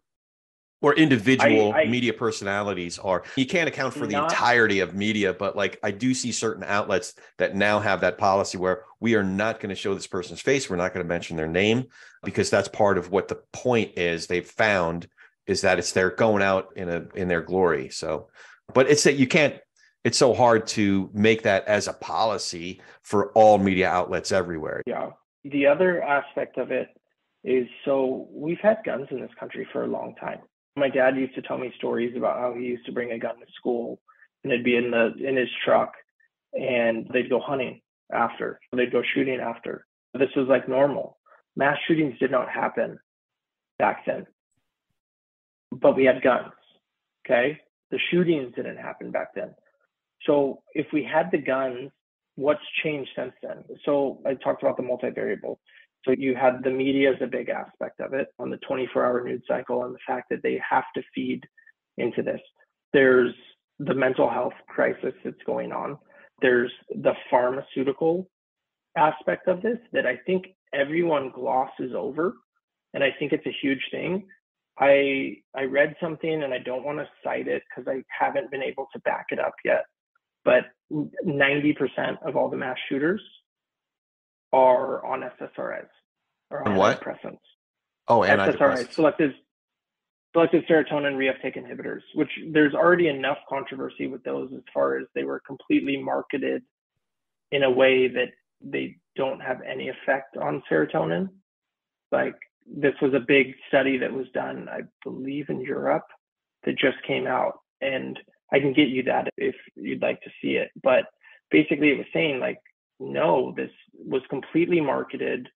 individual media personalities are. You can't account for the entirety of media, but I do see certain outlets that now have that policy where we are not going to show this person's face. We're not going to mention their name, because that's part of what the point is. They've found is that they're going out in their glory. So, but it's that you can't. It's so hard to make that as a policy for all media outlets everywhere. Yeah. The other aspect of it is, so we've had guns in this country for a long time. My dad used to tell me stories about how he used to bring a gun to school, and it'd be in his truck, and they'd go hunting after. They'd go shooting after. This was normal. Mass shootings did not happen back then, but we had guns. Okay. The shootings didn't happen back then. So if we had the guns, what's changed since then? So I talked about the multivariable. So you had the media as a big aspect of it on the 24-hour news cycle and the fact that they have to feed into this. There's the mental health crisis that's going on. There's the pharmaceutical aspect of this that I think everyone glosses over. And I think it's a huge thing. I read something, and I don't want to cite it because I haven't been able to back it up yet, but 90% of all the mass shooters are on SSRIs or on what? antidepressants. Oh, SSRIs, antidepressants. selective serotonin reuptake inhibitors, which there's already enough controversy with those as far as they were completely marketed in a way that they don't have any effect on serotonin. Like, this was a big study that was done, I believe, in Europe that just came out. And I can get you that if you'd like to see it. But basically it was saying, like, no, this was completely marketed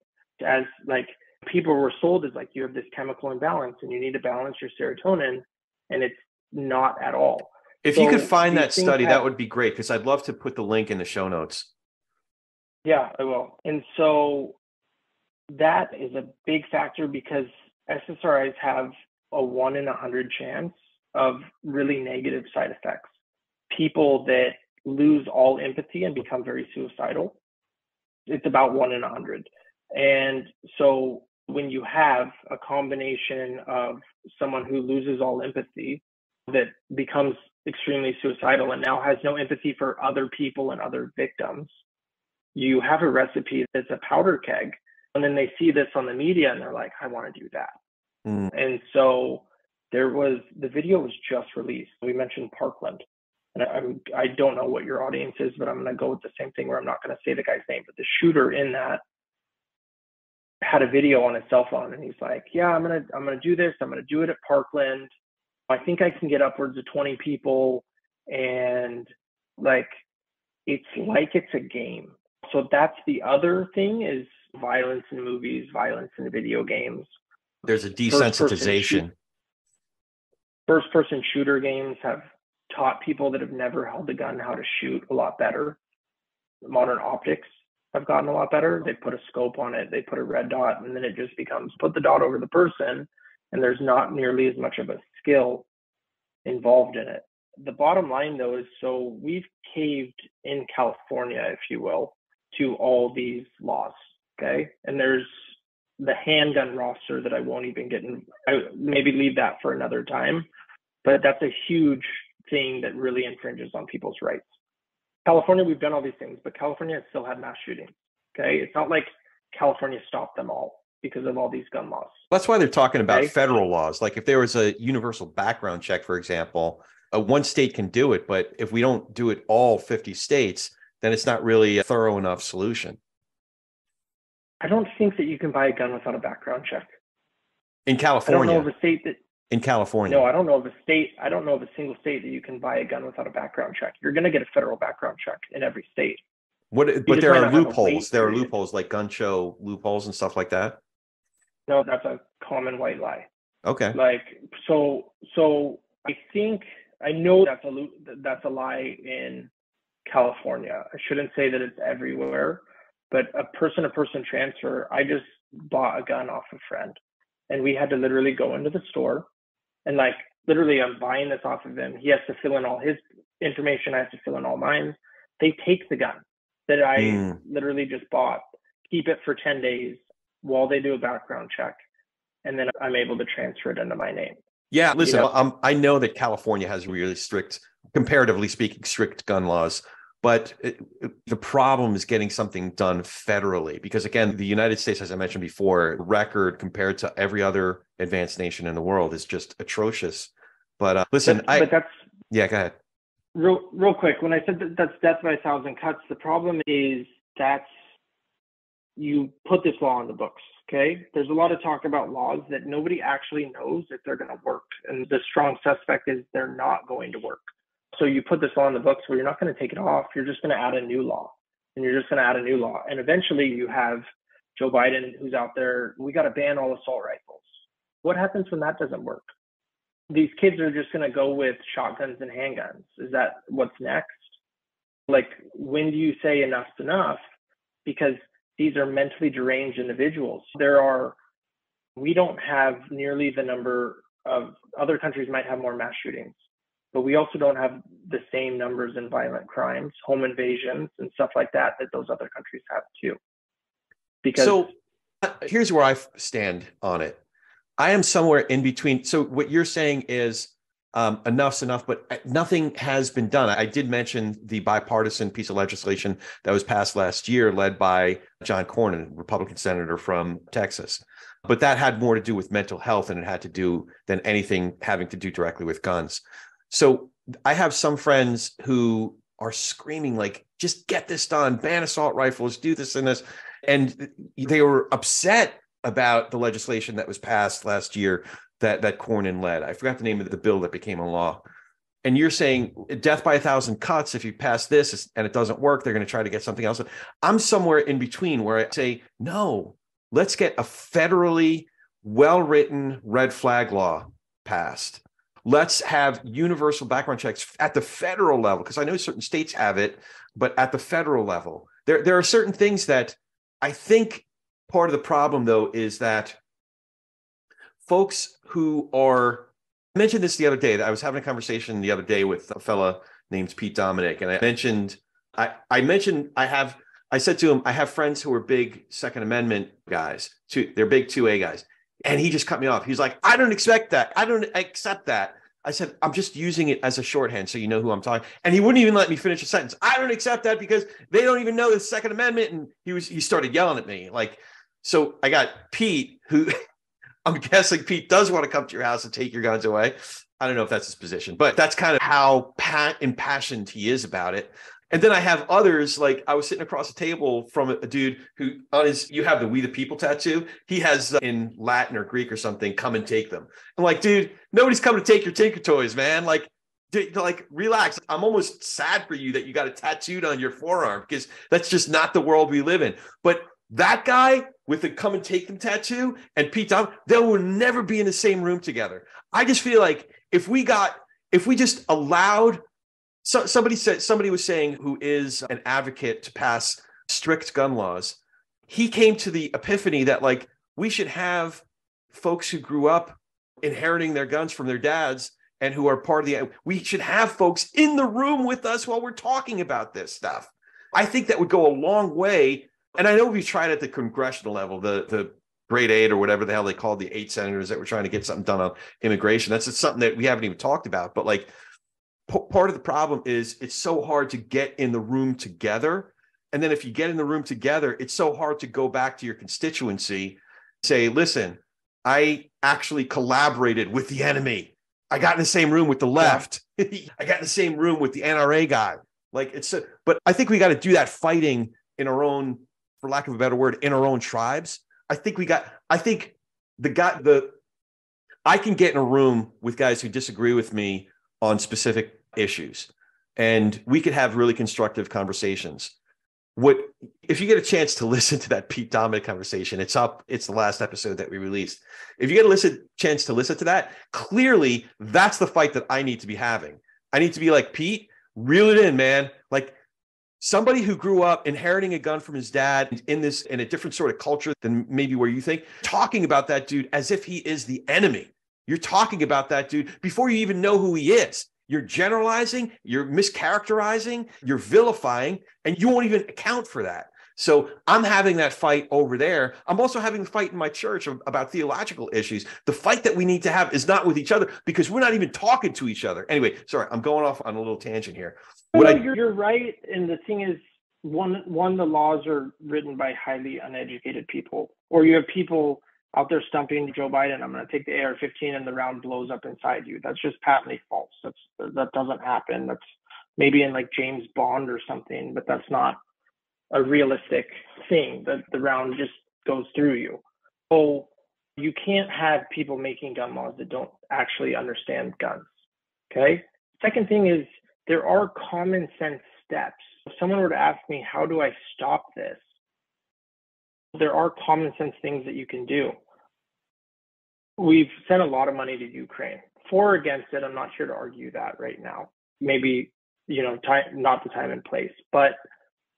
as, like, people were sold as, like, you have this chemical imbalance and you need to balance your serotonin, and it's not at all. If you could find that study, that would be great, because I'd love to put the link in the show notes. Yeah, I will. And so that is a big factor because SSRIs have a 1 in 100 chance of really negative side effects. People that lose all empathy and become very suicidal, it's about 1 in 100. And so when you have a combination of someone who loses all empathy that becomes extremely suicidal and now has no empathy for other people and other victims, you have a recipe that's a powder keg. And then they see this on the media and they're like, I want to do that. And so the video was just released. We mentioned Parkland. And I don't know what your audience is, but I'm going to go with the same thing where I'm not going to say the guy's name. But the shooter in that had a video on his cell phone, and he's like, yeah, I'm going to do this. I'm going to do it at Parkland. I think I can get upwards of 20 people. And like it's a game. So that's the other thing is violence in movies, violence in video games. There's a desensitization. First-person shooter games have taught people that have never held a gun how to shoot a lot better. Modern optics have gotten a lot better. They put a scope on it, they put a red dot, and then it just becomes put the dot over the person, and there's not nearly as much of a skill involved in it. The bottom line, though, is so we've caved in California, if you will, to all these laws, okay? And there's the handgun roster that I won't even get in. I maybe leave that for another time, but that's a huge thing that really infringes on people's rights. California, we've done all these things, but California has still had mass shootings, okay? It's not like California stopped them all because of all these gun laws. That's why they're talking about federal laws. Like if there was a universal background check, for example, one state can do it, but if we don't do it all 50 states, then it's not really a thorough enough solution. I don't think that you can buy a gun without a background check. In California? I don't know of a state that... In California? No, I don't know of a state. I don't know of a single state that you can buy a gun without a background check. You're going to get a federal background check in every state. But there are loopholes. There are loopholes like gun show loopholes and stuff like that? No, that's a common white lie. Okay. Like, so I know that's a lie in California. I shouldn't say that it's everywhere, but a person-to-person transfer, I just bought a gun off a friend, and we had to literally go into the store, and like literally I'm buying this off of him. He has to fill in all his information. I have to fill in all mine. They take the gun that I literally just bought, keep it for 10 days while they do a background check, and then I'm able to transfer it into my name. Yeah, listen, I know that California has really strict, comparatively speaking, strict gun laws, but the problem is getting something done federally because, again, the United States, as I mentioned before, record compared to every other advanced nation in the world is just atrocious. But listen, go ahead. Real quick, when I said that's death by 1,000 cuts, the problem is that you put this law on the books. Okay, there's a lot of talk about laws that nobody actually knows if they're going to work. And the strong suspect is they're not going to work. So you put this law in the books where you're not going to take it off. You're just going to add a new law, and you're just going to add a new law. And eventually you have Joe Biden who's out there, we got to ban all assault rifles. What happens when that doesn't work? these kids are just going to go with shotguns and handguns. Is that what's next? Like, when do you say enough's enough? Because these are mentally deranged individuals. We don't have nearly the number of other countries might have more mass shootings, but we also don't have the same numbers in violent crimes, home invasions, and stuff like that those other countries have too. So here's where I stand on it. I am somewhere in between. So what you're saying is enough's enough, but nothing has been done. I did mention the bipartisan piece of legislation that was passed last year, led by John Cornyn, Republican senator from Texas. But that had more to do with mental health than it had to do than anything having to do directly with guns. So I have some friends who are screaming, like, just get this done, ban assault rifles, do this and this. And they were upset about the legislation that was passed last year that Cornyn led. I forgot the name of the bill that became a law. And you're saying death by 1,000 cuts. If you pass this and it doesn't work, they're going to try to get something else. I'm somewhere in between where I say, no, let's get a federally well-written red flag law passed. Let's have universal background checks at the federal level, because I know certain states have it, but at the federal level, there are certain things that I think part of the problem, though, is that folks who are, I mentioned this the other day. I was having a conversation the other day with a fella named Pete Dominick, and I said to him, I have friends who are big Second Amendment guys. They're big 2A guys. And he just cut me off. He's like, I don't expect that. I don't accept that. I said, I'm just using it as a shorthand so you know who I'm talking. And he wouldn't even let me finish a sentence. I don't accept that because they don't even know the Second Amendment. And he started yelling at me. Like, so I got Pete, who I'm guessing Pete does want to come to your house and take your guns away. I don't know if that's his position, but that's kind of how impassioned he is about it. And then I have others, like I was sitting across the table from a dude who you have the We the People tattoo. He has in Latin or Greek or something, come and take them. I'm like, dude, nobody's coming to take your Tinker Toys, man. Like, relax. I'm almost sad for you that you got it tattooed on your forearm, because that's just not the world we live in. But that guy with the come and take them tattoo and Pete Dominick, they will never be in the same room together. I just feel like if we just allowed, somebody was saying, who is an advocate to pass strict gun laws, he came to the epiphany that, like, we should have folks who grew up inheriting their guns from their dads and who are we should have folks in the room with us while we're talking about this stuff. I think that would go a long way. And I know we've tried at the congressional level, the grade 8 or whatever the hell they called the 8 senators that were trying to get something done on immigration. That's something that we haven't even talked about. But like, part of the problem is it's so hard to get in the room together. And then if you get in the room together, it's so hard to go back to your constituency, say, listen, I actually collaborated with the enemy. I got in the same room with the left. I got in the same room with the NRA guy. Like, but I think we got to do that fighting in our own, for lack of a better word, in our own tribes. I can get in a room with guys who disagree with me on specific issues, and we could have really constructive conversations. If you get a chance to listen to that Pete Dominick conversation, it's the last episode that we released. If you get a chance to listen to that, clearly that's the fight that I need to be having. I need to be like, Pete, reel it in, man. Like, somebody who grew up inheriting a gun from his dad in a different sort of culture than maybe where you think, talking about that dude as if he is the enemy. You're talking about that dude before you even know who he is. You're generalizing, you're mischaracterizing, you're vilifying, and you won't even account for that. So I'm having that fight over there. I'm also having the fight in my church about theological issues. The fight that we need to have is not with each other, because we're not even talking to each other. Anyway, sorry, I'm going off on a little tangent here. You're right. And the thing is, one, the laws are written by highly uneducated people, or you have people out there stumping Joe Biden, I'm going to take the AR-15 and the round blows up inside you. That's just patently false. That doesn't happen. That's maybe in like James Bond or something, but that's not a realistic thing, that the round just goes through you. So you can't have people making gun laws that don't actually understand guns. Okay. Second thing is, there are common sense steps. If someone were to ask me, how do I stop this? There are common sense things that you can do. We've sent a lot of money to Ukraine for or against it, I'm not here to argue that right now. Maybe, not the time and place. But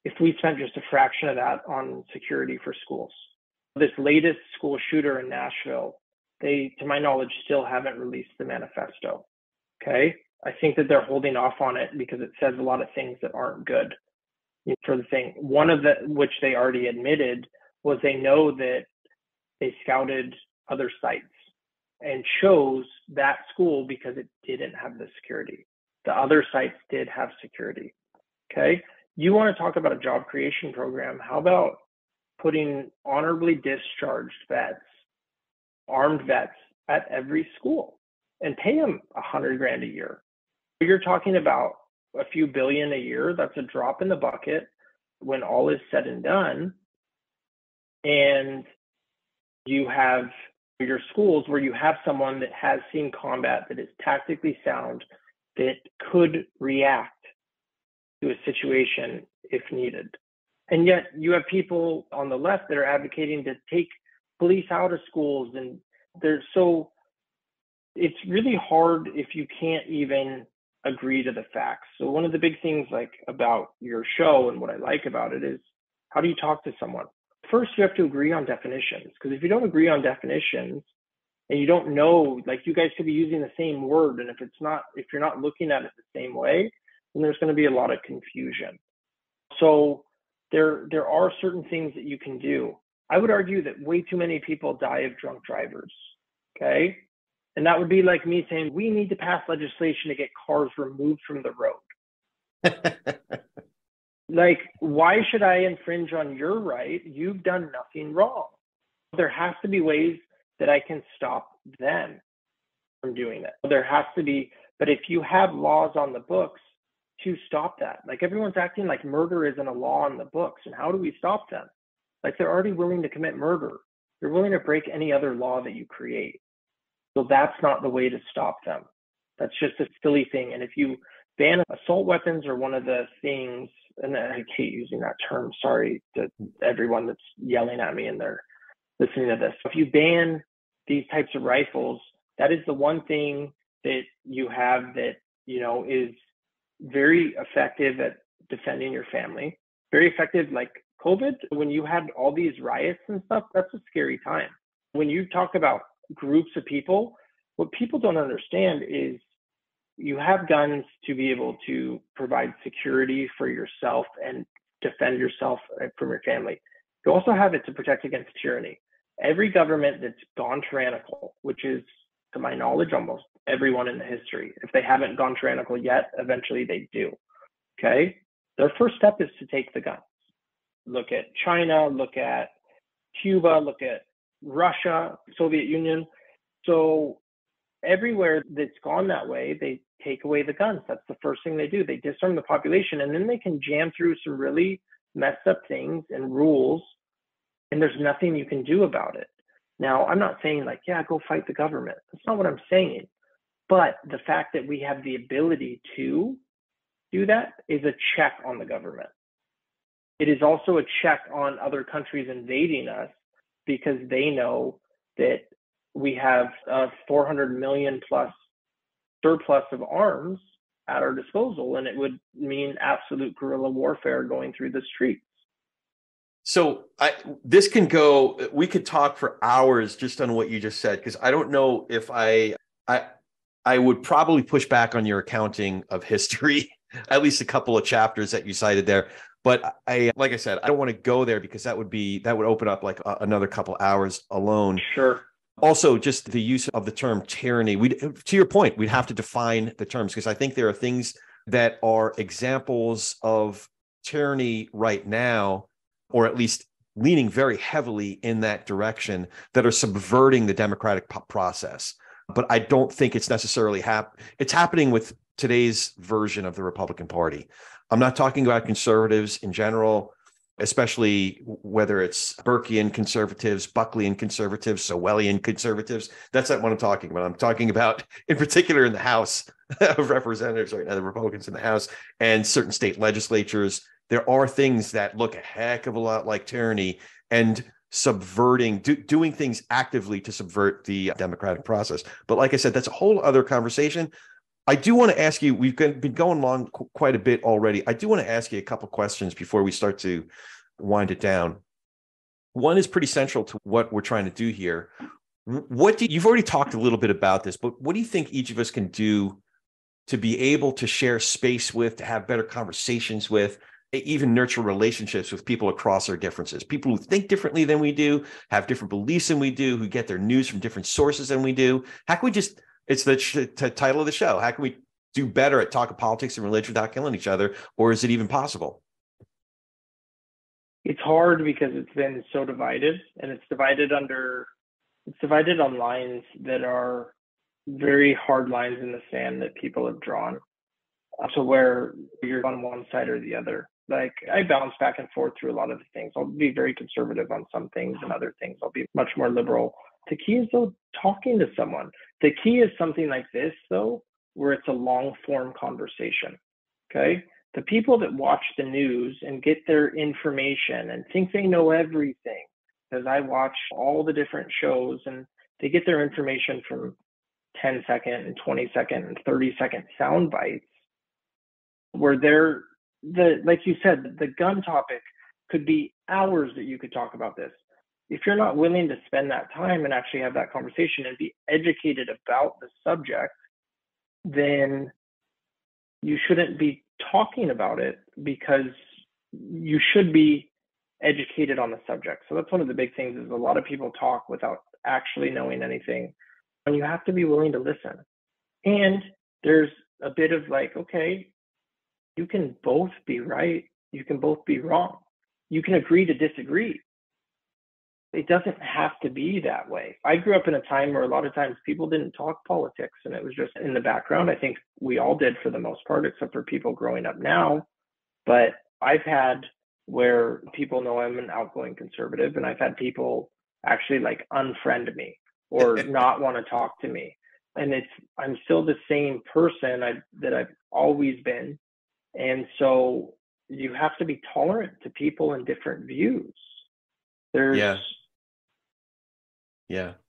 if we spent just a fraction of that on security for schools, this latest school shooter in Nashville, they, to my knowledge, still haven't released the manifesto. Okay. I think that they're holding off on it because it says a lot of things that aren't good for the thing. One of the, which they already admitted, was they know that they scouted other sites and chose that school because it didn't have the security. The other sites did have security. Okay. You want to talk about a job creation program? How about putting honorably discharged vets, armed vets at every school and pay them $100,000 a year? You're talking about a few billion a year. That's a drop in the bucket when all is said and done. And you have your schools where you have someone that has seen combat, that is tactically sound, that could react to a situation if needed. And yet you have people on the left that are advocating to take police out of schools. And it's really hard if you can't even agree to the facts. So one of the big things about your show and what I like about it is, how do you talk to someone? First, you have to agree on definitions, because if you don't agree on definitions and you don't know, you guys could be using the same word, and if you're not looking at it the same way, then there's going to be a lot of confusion. So there are certain things that you can do. I would argue that way too many people die of drunk drivers. Okay. And that would be like me saying, we need to pass legislation to get cars removed from the road. Why should I infringe on your right? You've done nothing wrong. There has to be ways that I can stop them from doing it. There has to be, but if you have laws on the books to stop that, everyone's acting like murder isn't a law on the books. And how do we stop them? They're already willing to commit murder. They're willing to break any other law that you create. So that's not the way to stop them. That's just a silly thing. And if you ban assault weapons, or one of the things, and I hate using that term, sorry to everyone that's yelling at me and they're listening to this. If you ban these types of rifles, that is the one thing that you have that, is very effective at defending your family. Very effective, like COVID, when you had all these riots and stuff, that's a scary time. When you talk about groups of people, what people don't understand is you have guns to be able to provide security for yourself and defend yourself from your family. You also have it to protect against tyranny. Every government that's gone tyrannical, which is, to my knowledge, almost everyone in the history, if they haven't gone tyrannical yet, eventually they do. Okay? Their first step is to take the guns. Look at China, look at Cuba, look at Russia, Soviet Union. So everywhere that's gone that way, they take away the guns. That's the first thing they do. They disarm the population, and then they can jam through some really messed up things and rules, and there's nothing you can do about it. Now, I'm not saying go fight the government. That's not what I'm saying. But the fact that we have the ability to do that is a check on the government. It is also a check on other countries invading us, because they know that we have a 400 million plus surplus of arms at our disposal, and it would mean absolute guerrilla warfare going through the streets. So we could talk for hours just on what you just said, because I don't know if I would probably push back on your accounting of history, at least a couple of chapters that you cited there. But like I said, I don't want to go there, because that would open up another couple hours alone. Sure. Also, just the use of the term tyranny. To your point, we'd have to define the terms, because I think there are things that are examples of tyranny right now, or at least leaning very heavily in that direction, that are subverting the democratic process. But I don't think it's necessarily it's happening with today's version of the Republican Party. I'm not talking about conservatives in general, especially whether it's Burkean conservatives, Buckleyan conservatives, Sowellian conservatives. That's not what I'm talking about. I'm talking about, in particular, in the House of Representatives right now, the Republicans in the House and certain state legislatures. There are things that look a heck of a lot like tyranny, and subverting, doing things actively to subvert the democratic process. But like I said, that's a whole other conversation. I do want to ask you, we've been going along quite a bit already. I do want to ask you a couple questions before we start to wind it down. One is pretty central to what we're trying to do here. You've already talked a little bit about this, but what do you think each of us can do to be able to share space with, to have better conversations with, even nurture relationships with people across our differences, people who think differently than we do, have different beliefs than we do, who get their news from different sources than we do? How can we just, it's the title of the show, how can we do better at talking politics and religion without killing each other? Or is it even possible? It's hard because it's been so divided, and it's divided on lines that are very hard lines in the sand that people have drawn, to where you're on one side or the other. Like, I bounce back and forth through a lot of the things. I'll be very conservative on some things, and other things I'll be much more liberal. The key is, though, talking to someone. The key is something like this, though, where it's a long form conversation. Okay. The people that watch the news and get their information and think they know everything, because I watch all the different shows and they get their information from 10-second and 20-second and 30-second sound bites, where like you said, the gun topic could be hours that you could talk about this. If you're not willing to spend that time and actually have that conversation and be educated about the subject, then you shouldn't be talking about it, because you should be educated on the subject. So that's one of the big things, is a lot of people talk without actually knowing anything, and you have to be willing to listen. And there's a bit of like, okay, you can both be right, you can both be wrong, you can agree to disagree. It doesn't have to be that way. I grew up in a time where a lot of times people didn't talk politics, and it was just in the background. I think we all did for the most part, except for people growing up now. But I've had where people know I'm an outgoing conservative, and I've had people actually like unfriend me or not want to talk to me. And I'm still the same person that I've always been. And so you have to be tolerant to people and different views. Yeah.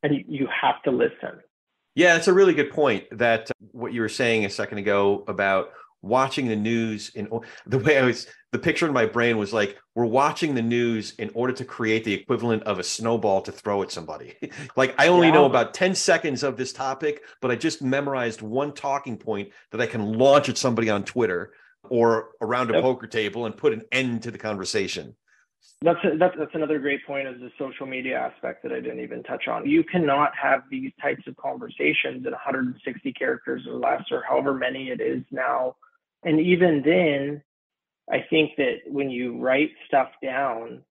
And you have to listen. Yeah, it's a really good point, that what you were saying a second ago about watching the news. The picture in my brain was like, we're watching the news in order to create the equivalent of a snowball to throw at somebody. Like, I only know about 10 seconds of this topic, but I just memorized one talking point that I can launch at somebody on Twitter or around a poker table and put an end to the conversation. That's another great point, is the social media aspect that I didn't even touch on. You cannot have these types of conversations in 160 characters or less, or however many it is now. And even then, I think that when you write stuff down,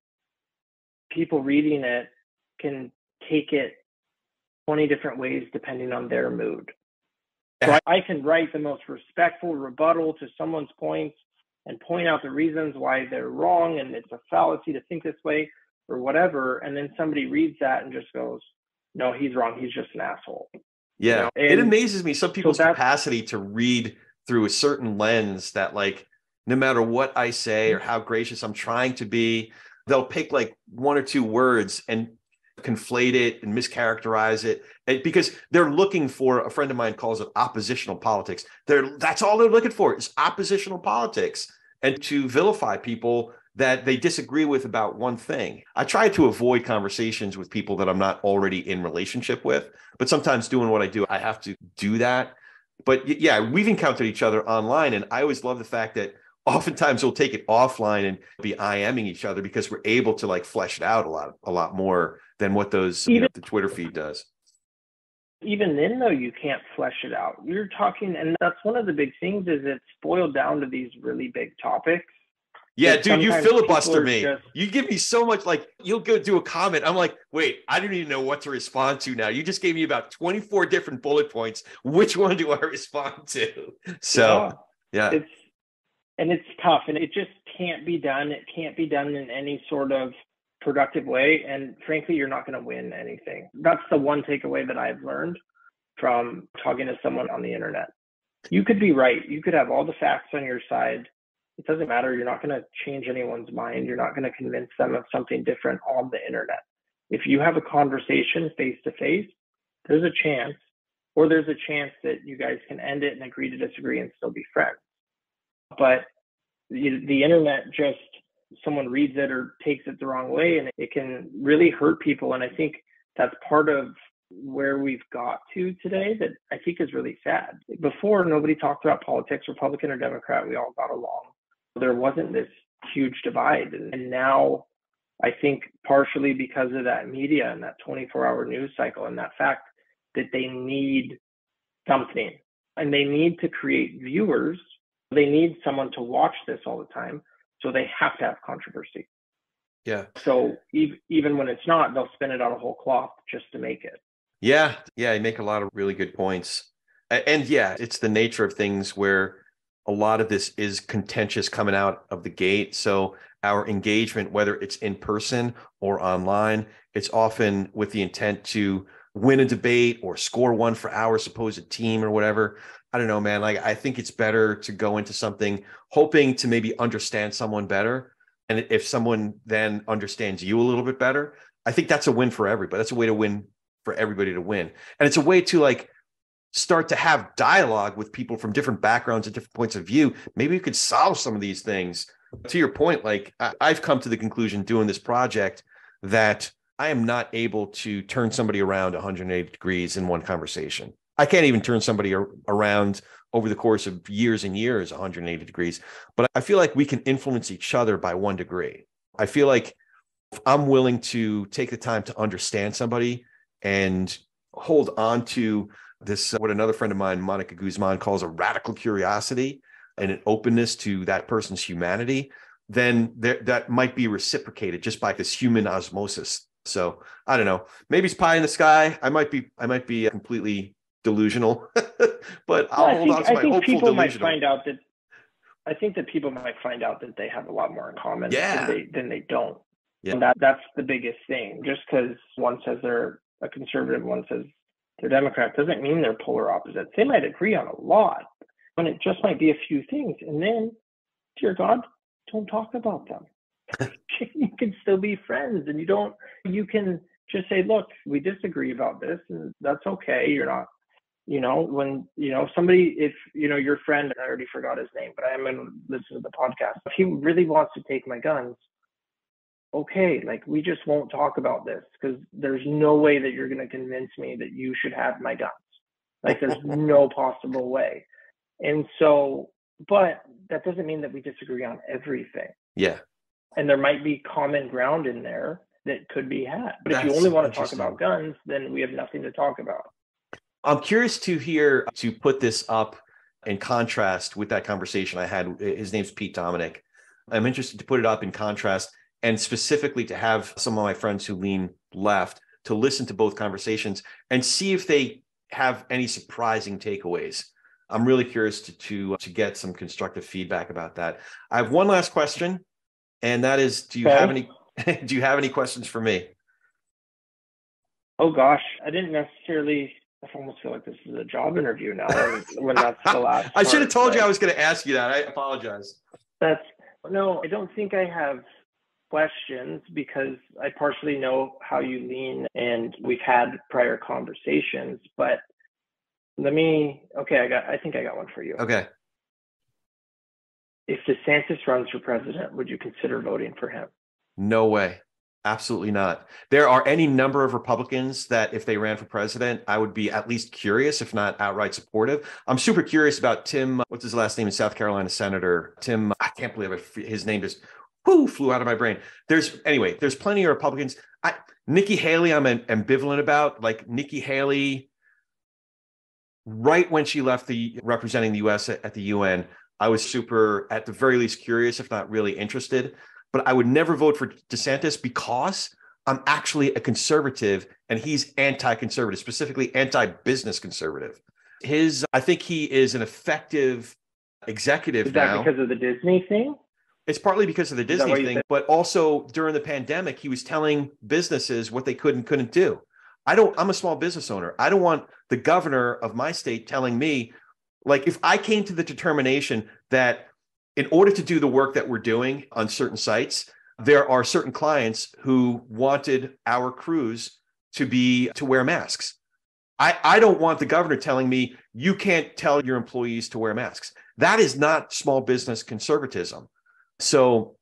people reading it can take it 20 different ways depending on their mood. So I can write the most respectful rebuttal to someone's points and point out the reasons why they're wrong and it's a fallacy to think this way or whatever. And then somebody reads that and just goes, no, he's wrong, he's just an asshole. Yeah. You know? It amazes me, some people's capacity to read through a certain lens, that like, no matter what I say or how gracious I'm trying to be, they'll pick like one or two words and conflate it and mischaracterize it, because they're looking for, a friend of mine calls it oppositional politics. That's all they're looking for, is oppositional politics, and to vilify people that they disagree with about one thing. I try to avoid conversations with people that I'm not already in relationship with, but sometimes doing what I do, I have to do that. But yeah, we've encountered each other online, and I always love the fact that oftentimes we'll take it offline and be IMing each other, because we're able to like flesh it out a lot more than what those the Twitter feed does. Even then, though, you can't flesh it out. You're talking, and that's one of the big things, is it's boiled down to these really big topics. Yeah, dude, you filibuster me. You give me so much, like, you'll go do a comment. I'm like, wait, I don't even know what to respond to now. You just gave me about 24 different bullet points. Which one do I respond to? So, yeah. It's tough, and it just can't be done. It can't be done in any sort of productive way. And frankly, you're not going to win anything. That's the one takeaway that I've learned from talking to someone on the internet. You could be right. You could have all the facts on your side. It doesn't matter. You're not going to change anyone's mind. You're not going to convince them of something different on the internet. If you have a conversation face to face, there's a chance that you guys can end it and agree to disagree and still be friends. But the internet, just someone reads it or takes it the wrong way, and it can really hurt people. And I think that's part of where we've got to today that I think is really sad. Before, nobody talked about politics, Republican or Democrat. We all got along. There wasn't this huge divide. And now I think partially because of that media and that 24-hour news cycle and that fact that they need something and they need to create viewers. They need someone to watch this all the time. So they have to have controversy. Yeah. So even when it's not, they'll spin it out a whole cloth just to make it. Yeah. You make a lot of really good points. And yeah, it's the nature of things where a lot of this is contentious coming out of the gate. So our engagement, whether it's in person or online, it's often with the intent to win a debate or score one for our supposed team or whatever. I don't know, man. Like, I think it's better to go into something hoping to maybe understand someone better. And if someone then understands you a little bit better, I think that's a win for everybody. That's a way to win for everybody to win. And it's a way to like start to have dialogue with people from different backgrounds and different points of view. Maybe you could solve some of these things. To your point, like I've come to the conclusion doing this project that I am not able to turn somebody around 180 degrees in one conversation. I can't even turn somebody around over the course of years and years, 180 degrees. But I feel like we can influence each other by 1 degree. I feel like if I'm willing to take the time to understand somebody and hold on to this, what another friend of mine, Monica Guzman, calls a radical curiosity and an openness to that person's humanity, then that might be reciprocated just by this human osmosis. So I don't know, maybe it's pie in the sky. I might be completely delusional, but I'll hold on to my hopeful delusional. I think that people might find out that they have a lot more in common than they don't. Yeah. And that's the biggest thing. Just because one says they're a conservative, one says they're Democrat, doesn't mean they're polar opposites. They might agree on a lot, but it just might be a few things. And then, dear God, don't talk about them. You can still be friends, and you can just say, look, we disagree about this, and that's okay. You're not, when, somebody, if, your friend, I already forgot his name, but I am going to listen to the podcast. If he really wants to take my guns, okay, like, we just won't talk about this because there's no way that you're going to convince me that you should have my guns. Like, there's no possible way. And so, but that doesn't mean that we disagree on everything. Yeah. And there might be common ground in there that could be had. But if you only want to talk about guns, then we have nothing to talk about. I'm curious to put this up in contrast with that conversation I had. His name's Pete Dominic. I'm interested to put it up in contrast and specifically to have some of my friends who lean left to listen to both conversations and see if they have any surprising takeaways. I'm really curious to get some constructive feedback about that. I have one last question, and that is, do you have any questions for me? Oh gosh, I didn't necessarily. I almost feel like this is a job interview now. When that's the last. I should have told you I was going to ask you that. I apologize. No, I don't think I have questions because I partially know how you lean, and we've had prior conversations. But I think I got one for you. Okay. If DeSantis runs for president, would you consider voting for him? No way. Absolutely not. There are any number of Republicans that if they ran for president, I would be at least curious, if not outright supportive. I'm super curious about Tim, what's his last name, South Carolina Senator Tim, I can't believe it. His name just flew out of my brain. There's plenty of Republicans. Nikki Haley, I'm ambivalent about. Like Nikki Haley, right when she left representing the U.S. at the UN, I was super, at the very least, curious, if not really interested. But I would never vote for DeSantis because I'm actually a conservative and he's anti-conservative, specifically anti-business conservative. I think he is an effective executive now. Is that because of the Disney thing? It's partly because of the Disney thing, but also during the pandemic, he was telling businesses what they could and couldn't do. I'm a small business owner. I don't want the governor of my state telling me, like, if I came to the determination that in order to do the work that we're doing on certain sites, there are certain clients who wanted our crews to wear masks. I don't want the governor telling me you can't tell your employees to wear masks. That is not small business conservatism. So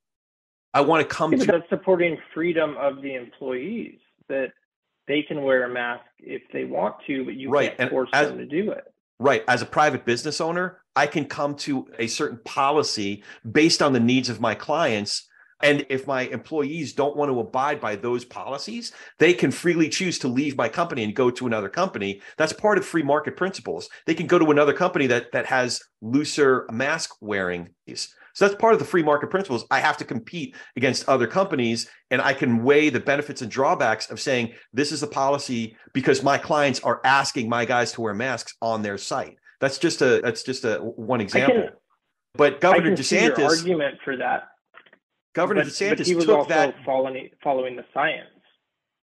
I want to come to that's supporting freedom of the employees, that they can wear a mask if they want to, but you can't force them to do it. Right. As a private business owner, I can come to a certain policy based on the needs of my clients. And if my employees don't want to abide by those policies, they can freely choose to leave my company and go to another company. That's part of free market principles. They can go to another company that has looser mask wearing. So that's part of the free market principles. I have to compete against other companies, and I can weigh the benefits and drawbacks of saying this is a policy because my clients are asking my guys to wear masks on their site. That's just a one example. But Governor DeSantis, see your argument for that. Governor DeSantis but he was took also that following the science.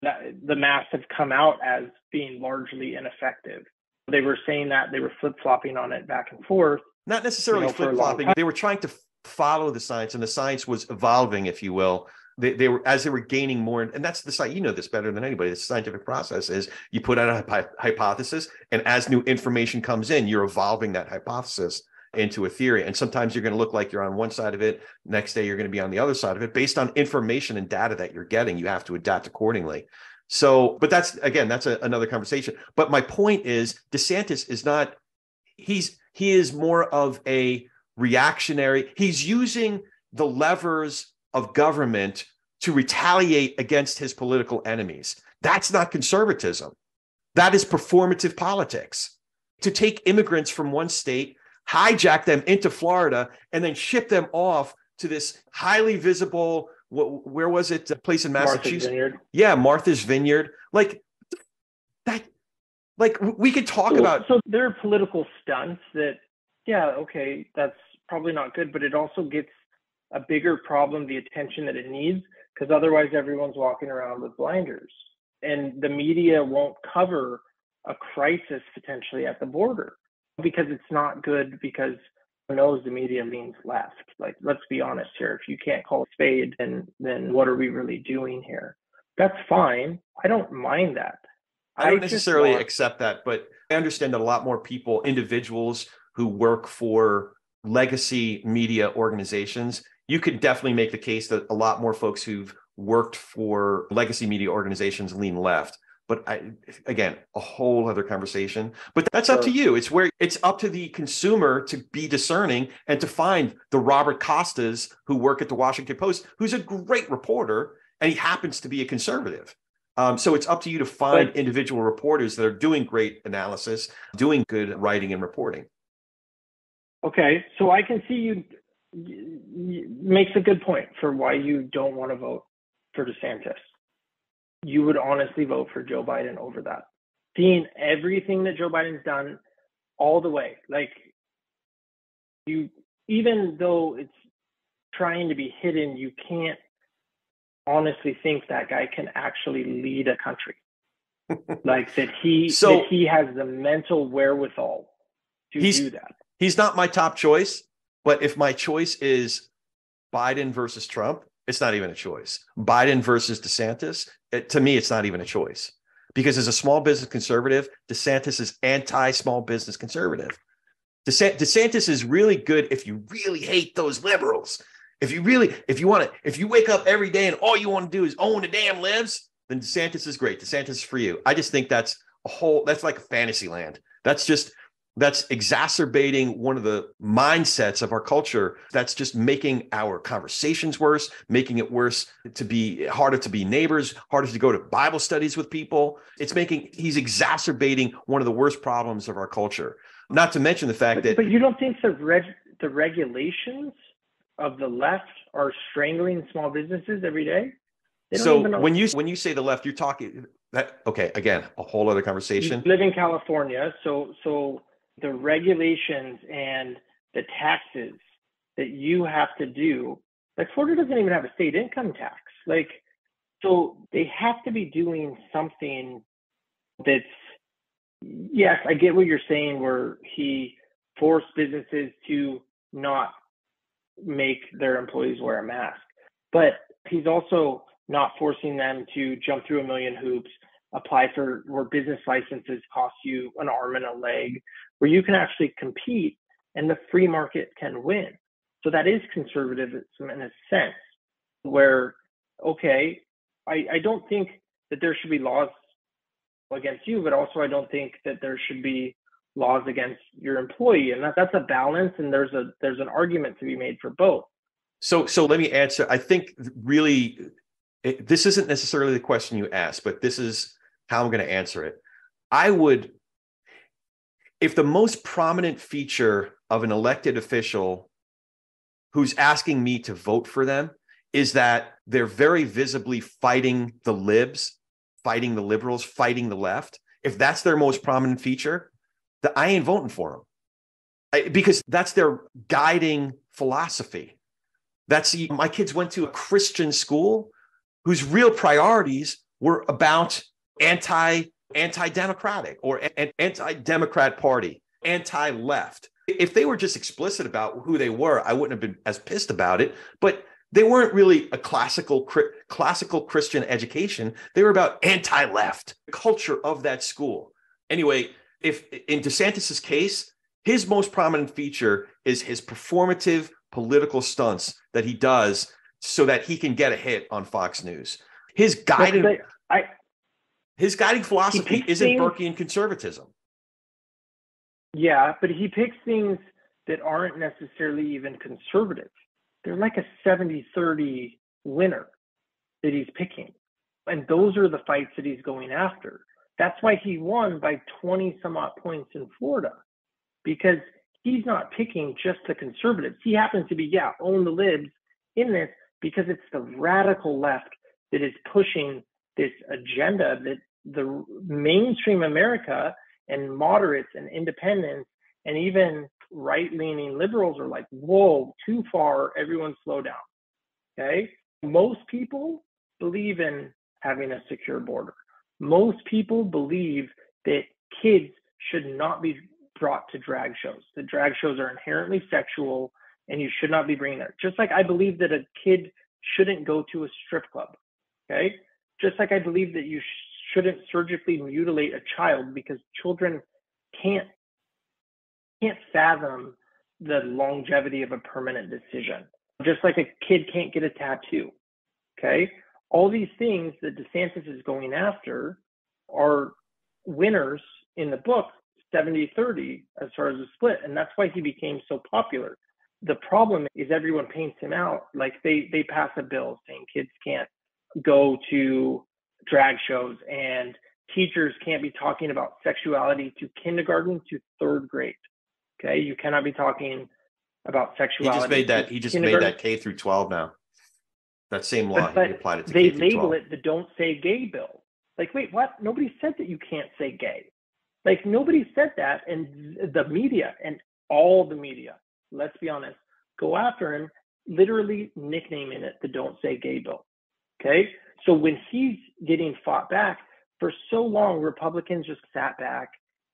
That the masks have come out as being largely ineffective. They were saying that they were flip-flopping on it back and forth. Not necessarily flip-flopping. They were trying to follow the science, and the science was evolving, if you will. They were gaining more, and that's the science. You know this better than anybody. The scientific process is you put out a hypothesis, and as new information comes in, you're evolving that hypothesis into a theory. And sometimes you're going to look like you're on one side of it. Next day, you're going to be on the other side of it. Based on information and data that you're getting, you have to adapt accordingly. So, but that's another conversation. But my point is, DeSantis is not, he is more of a reactionary. He's using the levers of government to retaliate against his political enemies. That's not conservatism. That is performative politics. To take immigrants from one state, hijack them into Florida, and then ship them off to this highly visible, where was it? A place in Massachusetts? Martha's Vineyard. Yeah, Martha's Vineyard. Like that. Like we could talk about. So there are political stunts that, yeah, okay, that's probably not good, but it also gets a bigger problem the attention that it needs, because otherwise everyone's walking around with blinders, and the media won't cover a crisis potentially at the border because it's not good, because who knows, the media leans left. Like, let's be honest here. If you can't call a spade, then what are we really doing here? That's fine. I don't mind that. I don't necessarily accept that, but I understand that a lot more people, individuals who work for legacy media organizations, you could definitely make the case that a lot more folks who've worked for legacy media organizations lean left. But again, a whole other conversation. But that's up to you. It's up to the consumer to be discerning and to find the Robert Costas who work at the Washington Post, who's a great reporter, and he happens to be a conservative. So it's up to you to find individual reporters that are doing great analysis, doing good writing and reporting. Okay, so I can see you makes a good point for why you don't want to vote for DeSantis. You would honestly vote for Joe Biden over that. Seeing everything that Joe Biden's done all the way, like, you, even though it's trying to be hidden, you can't honestly think that guy can actually lead a country. Like that he has the mental wherewithal to do that. He's not my top choice, but if my choice is Biden versus Trump, it's not even a choice. Biden versus DeSantis, to me, it's not even a choice. Because as a small business conservative, DeSantis is anti-small business conservative. DeSantis is really good if you really hate those liberals. If you wake up every day and all you want to do is own the damn libs, then DeSantis is great. DeSantis is for you. I just think that's like a fantasy land. That's exacerbating one of the mindsets of our culture. That's just making our conversations worse, making it worse harder to be neighbors, harder to go to Bible studies with people. He's exacerbating one of the worst problems of our culture. Not to mention the fact that. But you don't think the regulations of the left are strangling small businesses every day? So when you say the left, you're talking that, okay, again, a whole other conversation. You live in California, so the regulations and the taxes that you have to do, like Florida doesn't even have a state income tax. Like, so they have to be doing something that's, yes, I get what you're saying, where he forced businesses to not make their employees wear a mask. But He's also not forcing them to jump through a million hoops, apply for where business licenses cost you an arm and a leg, where you can actually compete and the free market can win. So that is conservatism in a sense where, okay, I don't think that there should be laws against you, but also I don't think that there should be laws against your employee. And that's a balance. And there's an argument to be made for both. So let me answer. I think really, this isn't necessarily the question you asked, but this is how I'm going to answer it. I would, if the most prominent feature of an elected official who's asking me to vote for them is that they're very visibly fighting the libs, fighting the liberals, fighting the left, if that's their most prominent feature, that I ain't voting for them. Because that's their guiding philosophy. My kids went to a Christian school whose real priorities were about anti-democratic or anti-democrat party, anti-left. If they were just explicit about who they were, I wouldn't have been as pissed about it. But they weren't really a classical Christian education. They were about anti-left culture of that school. Anyway, if in DeSantis's case, his most prominent feature is his performative political stunts that he does so that he can get a hit on Fox News. His guiding philosophy isn't Burkean conservatism. Yeah, but he picks things that aren't necessarily even conservative. They're like a 70-30 winner that he's picking. And those are the fights that he's going after. That's why he won by 20 some odd points in Florida, because he's not picking just the conservatives. He happens to be, own the libs in this because it's the radical left that is pushing this agenda that the mainstream America and moderates and independents and even right-leaning liberals are like, whoa, too far, everyone slow down, okay? Most people believe in having a secure border. Most people believe that kids should not be brought to drag shows. The drag shows are inherently sexual and you should not be bringing that. Just like I believe that a kid shouldn't go to a strip club, okay? Just like I believe that you shouldn't surgically mutilate a child because children can't fathom the longevity of a permanent decision. Just like a kid can't get a tattoo, okay? All these things that DeSantis is going after are winners in the book, 70-30 as far as the split. And that's why he became so popular. The problem is everyone paints him out like they pass a bill saying kids can't go to drag shows and teachers can't be talking about sexuality to kindergarten to third grade. Okay, you cannot be talking about sexuality. He just made that K through 12 now. That same law, he applied it to K through 12. They label it the "Don't Say Gay" bill. Like, wait, what? Nobody said that you can't say gay. Like, nobody said that, and the media and all the media, let's be honest, go after him, literally nicknaming it the "Don't Say Gay" bill. Okay, so when he's getting fought back for so long, Republicans just sat back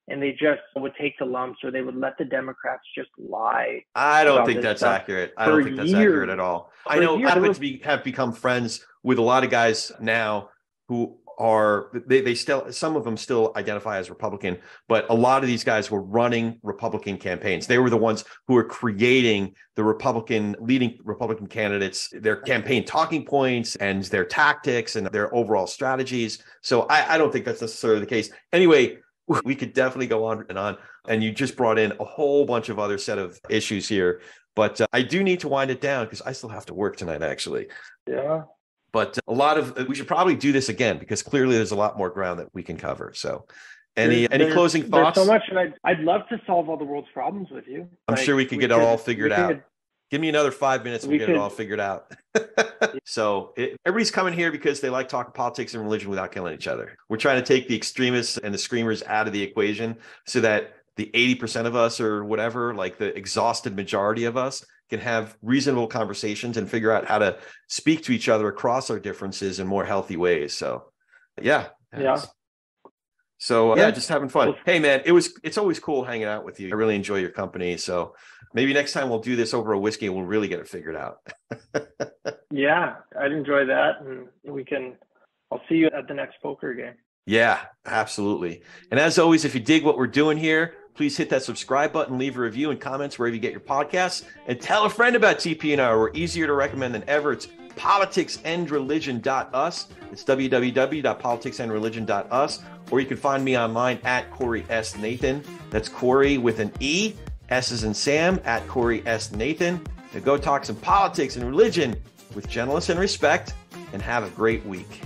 and they just would take the lumps, or they would let the Democrats just lie. I don't think that's accurate. I don't think that's accurate at all. I know I happen to have become friends with a lot of guys now who are, they still, some of them still identify as Republican, but a lot of these guys were running Republican campaigns. They were the ones who were creating the leading Republican candidates, their campaign talking points and their tactics and their overall strategies. So I don't think that's necessarily the case. Anyway, we could definitely go on and on. And you just brought in a whole bunch of other set of issues here. But I do need to wind it down because I still have to work tonight, actually. Yeah. But we should probably do this again because clearly there's a lot more ground that we can cover. So any closing thoughts? There's so much, and I'd love to solve all the world's problems with you. I'm sure we could get it all figured out. Give me another 5 minutes and we'll get it all figured out. So everybody's coming here because they like talking politics and religion without killing each other. We're trying to take the extremists and the screamers out of the equation so that the 80% of us or whatever, like the exhausted majority of us, can have reasonable conversations and figure out how to speak to each other across our differences in more healthy ways. So, yeah. So yeah, just having fun. Hey man, it's always cool hanging out with you. I really enjoy your company. So maybe next time we'll do this over a whiskey and we'll really get it figured out. Yeah, I'd enjoy that. And I'll see you at the next poker game. Yeah, absolutely. And as always, if you dig what we're doing here, please hit that subscribe button, leave a review and comments wherever you get your podcasts, and tell a friend about TP&R. We're easier to recommend than ever. It's politicsandreligion.us. It's www.politicsandreligion.us. Or you can find me online at Corey S. Nathan. That's Corey with an E. S as in Sam, at Corey S. Nathan. Now go talk some politics and religion with gentleness and respect, and have a great week.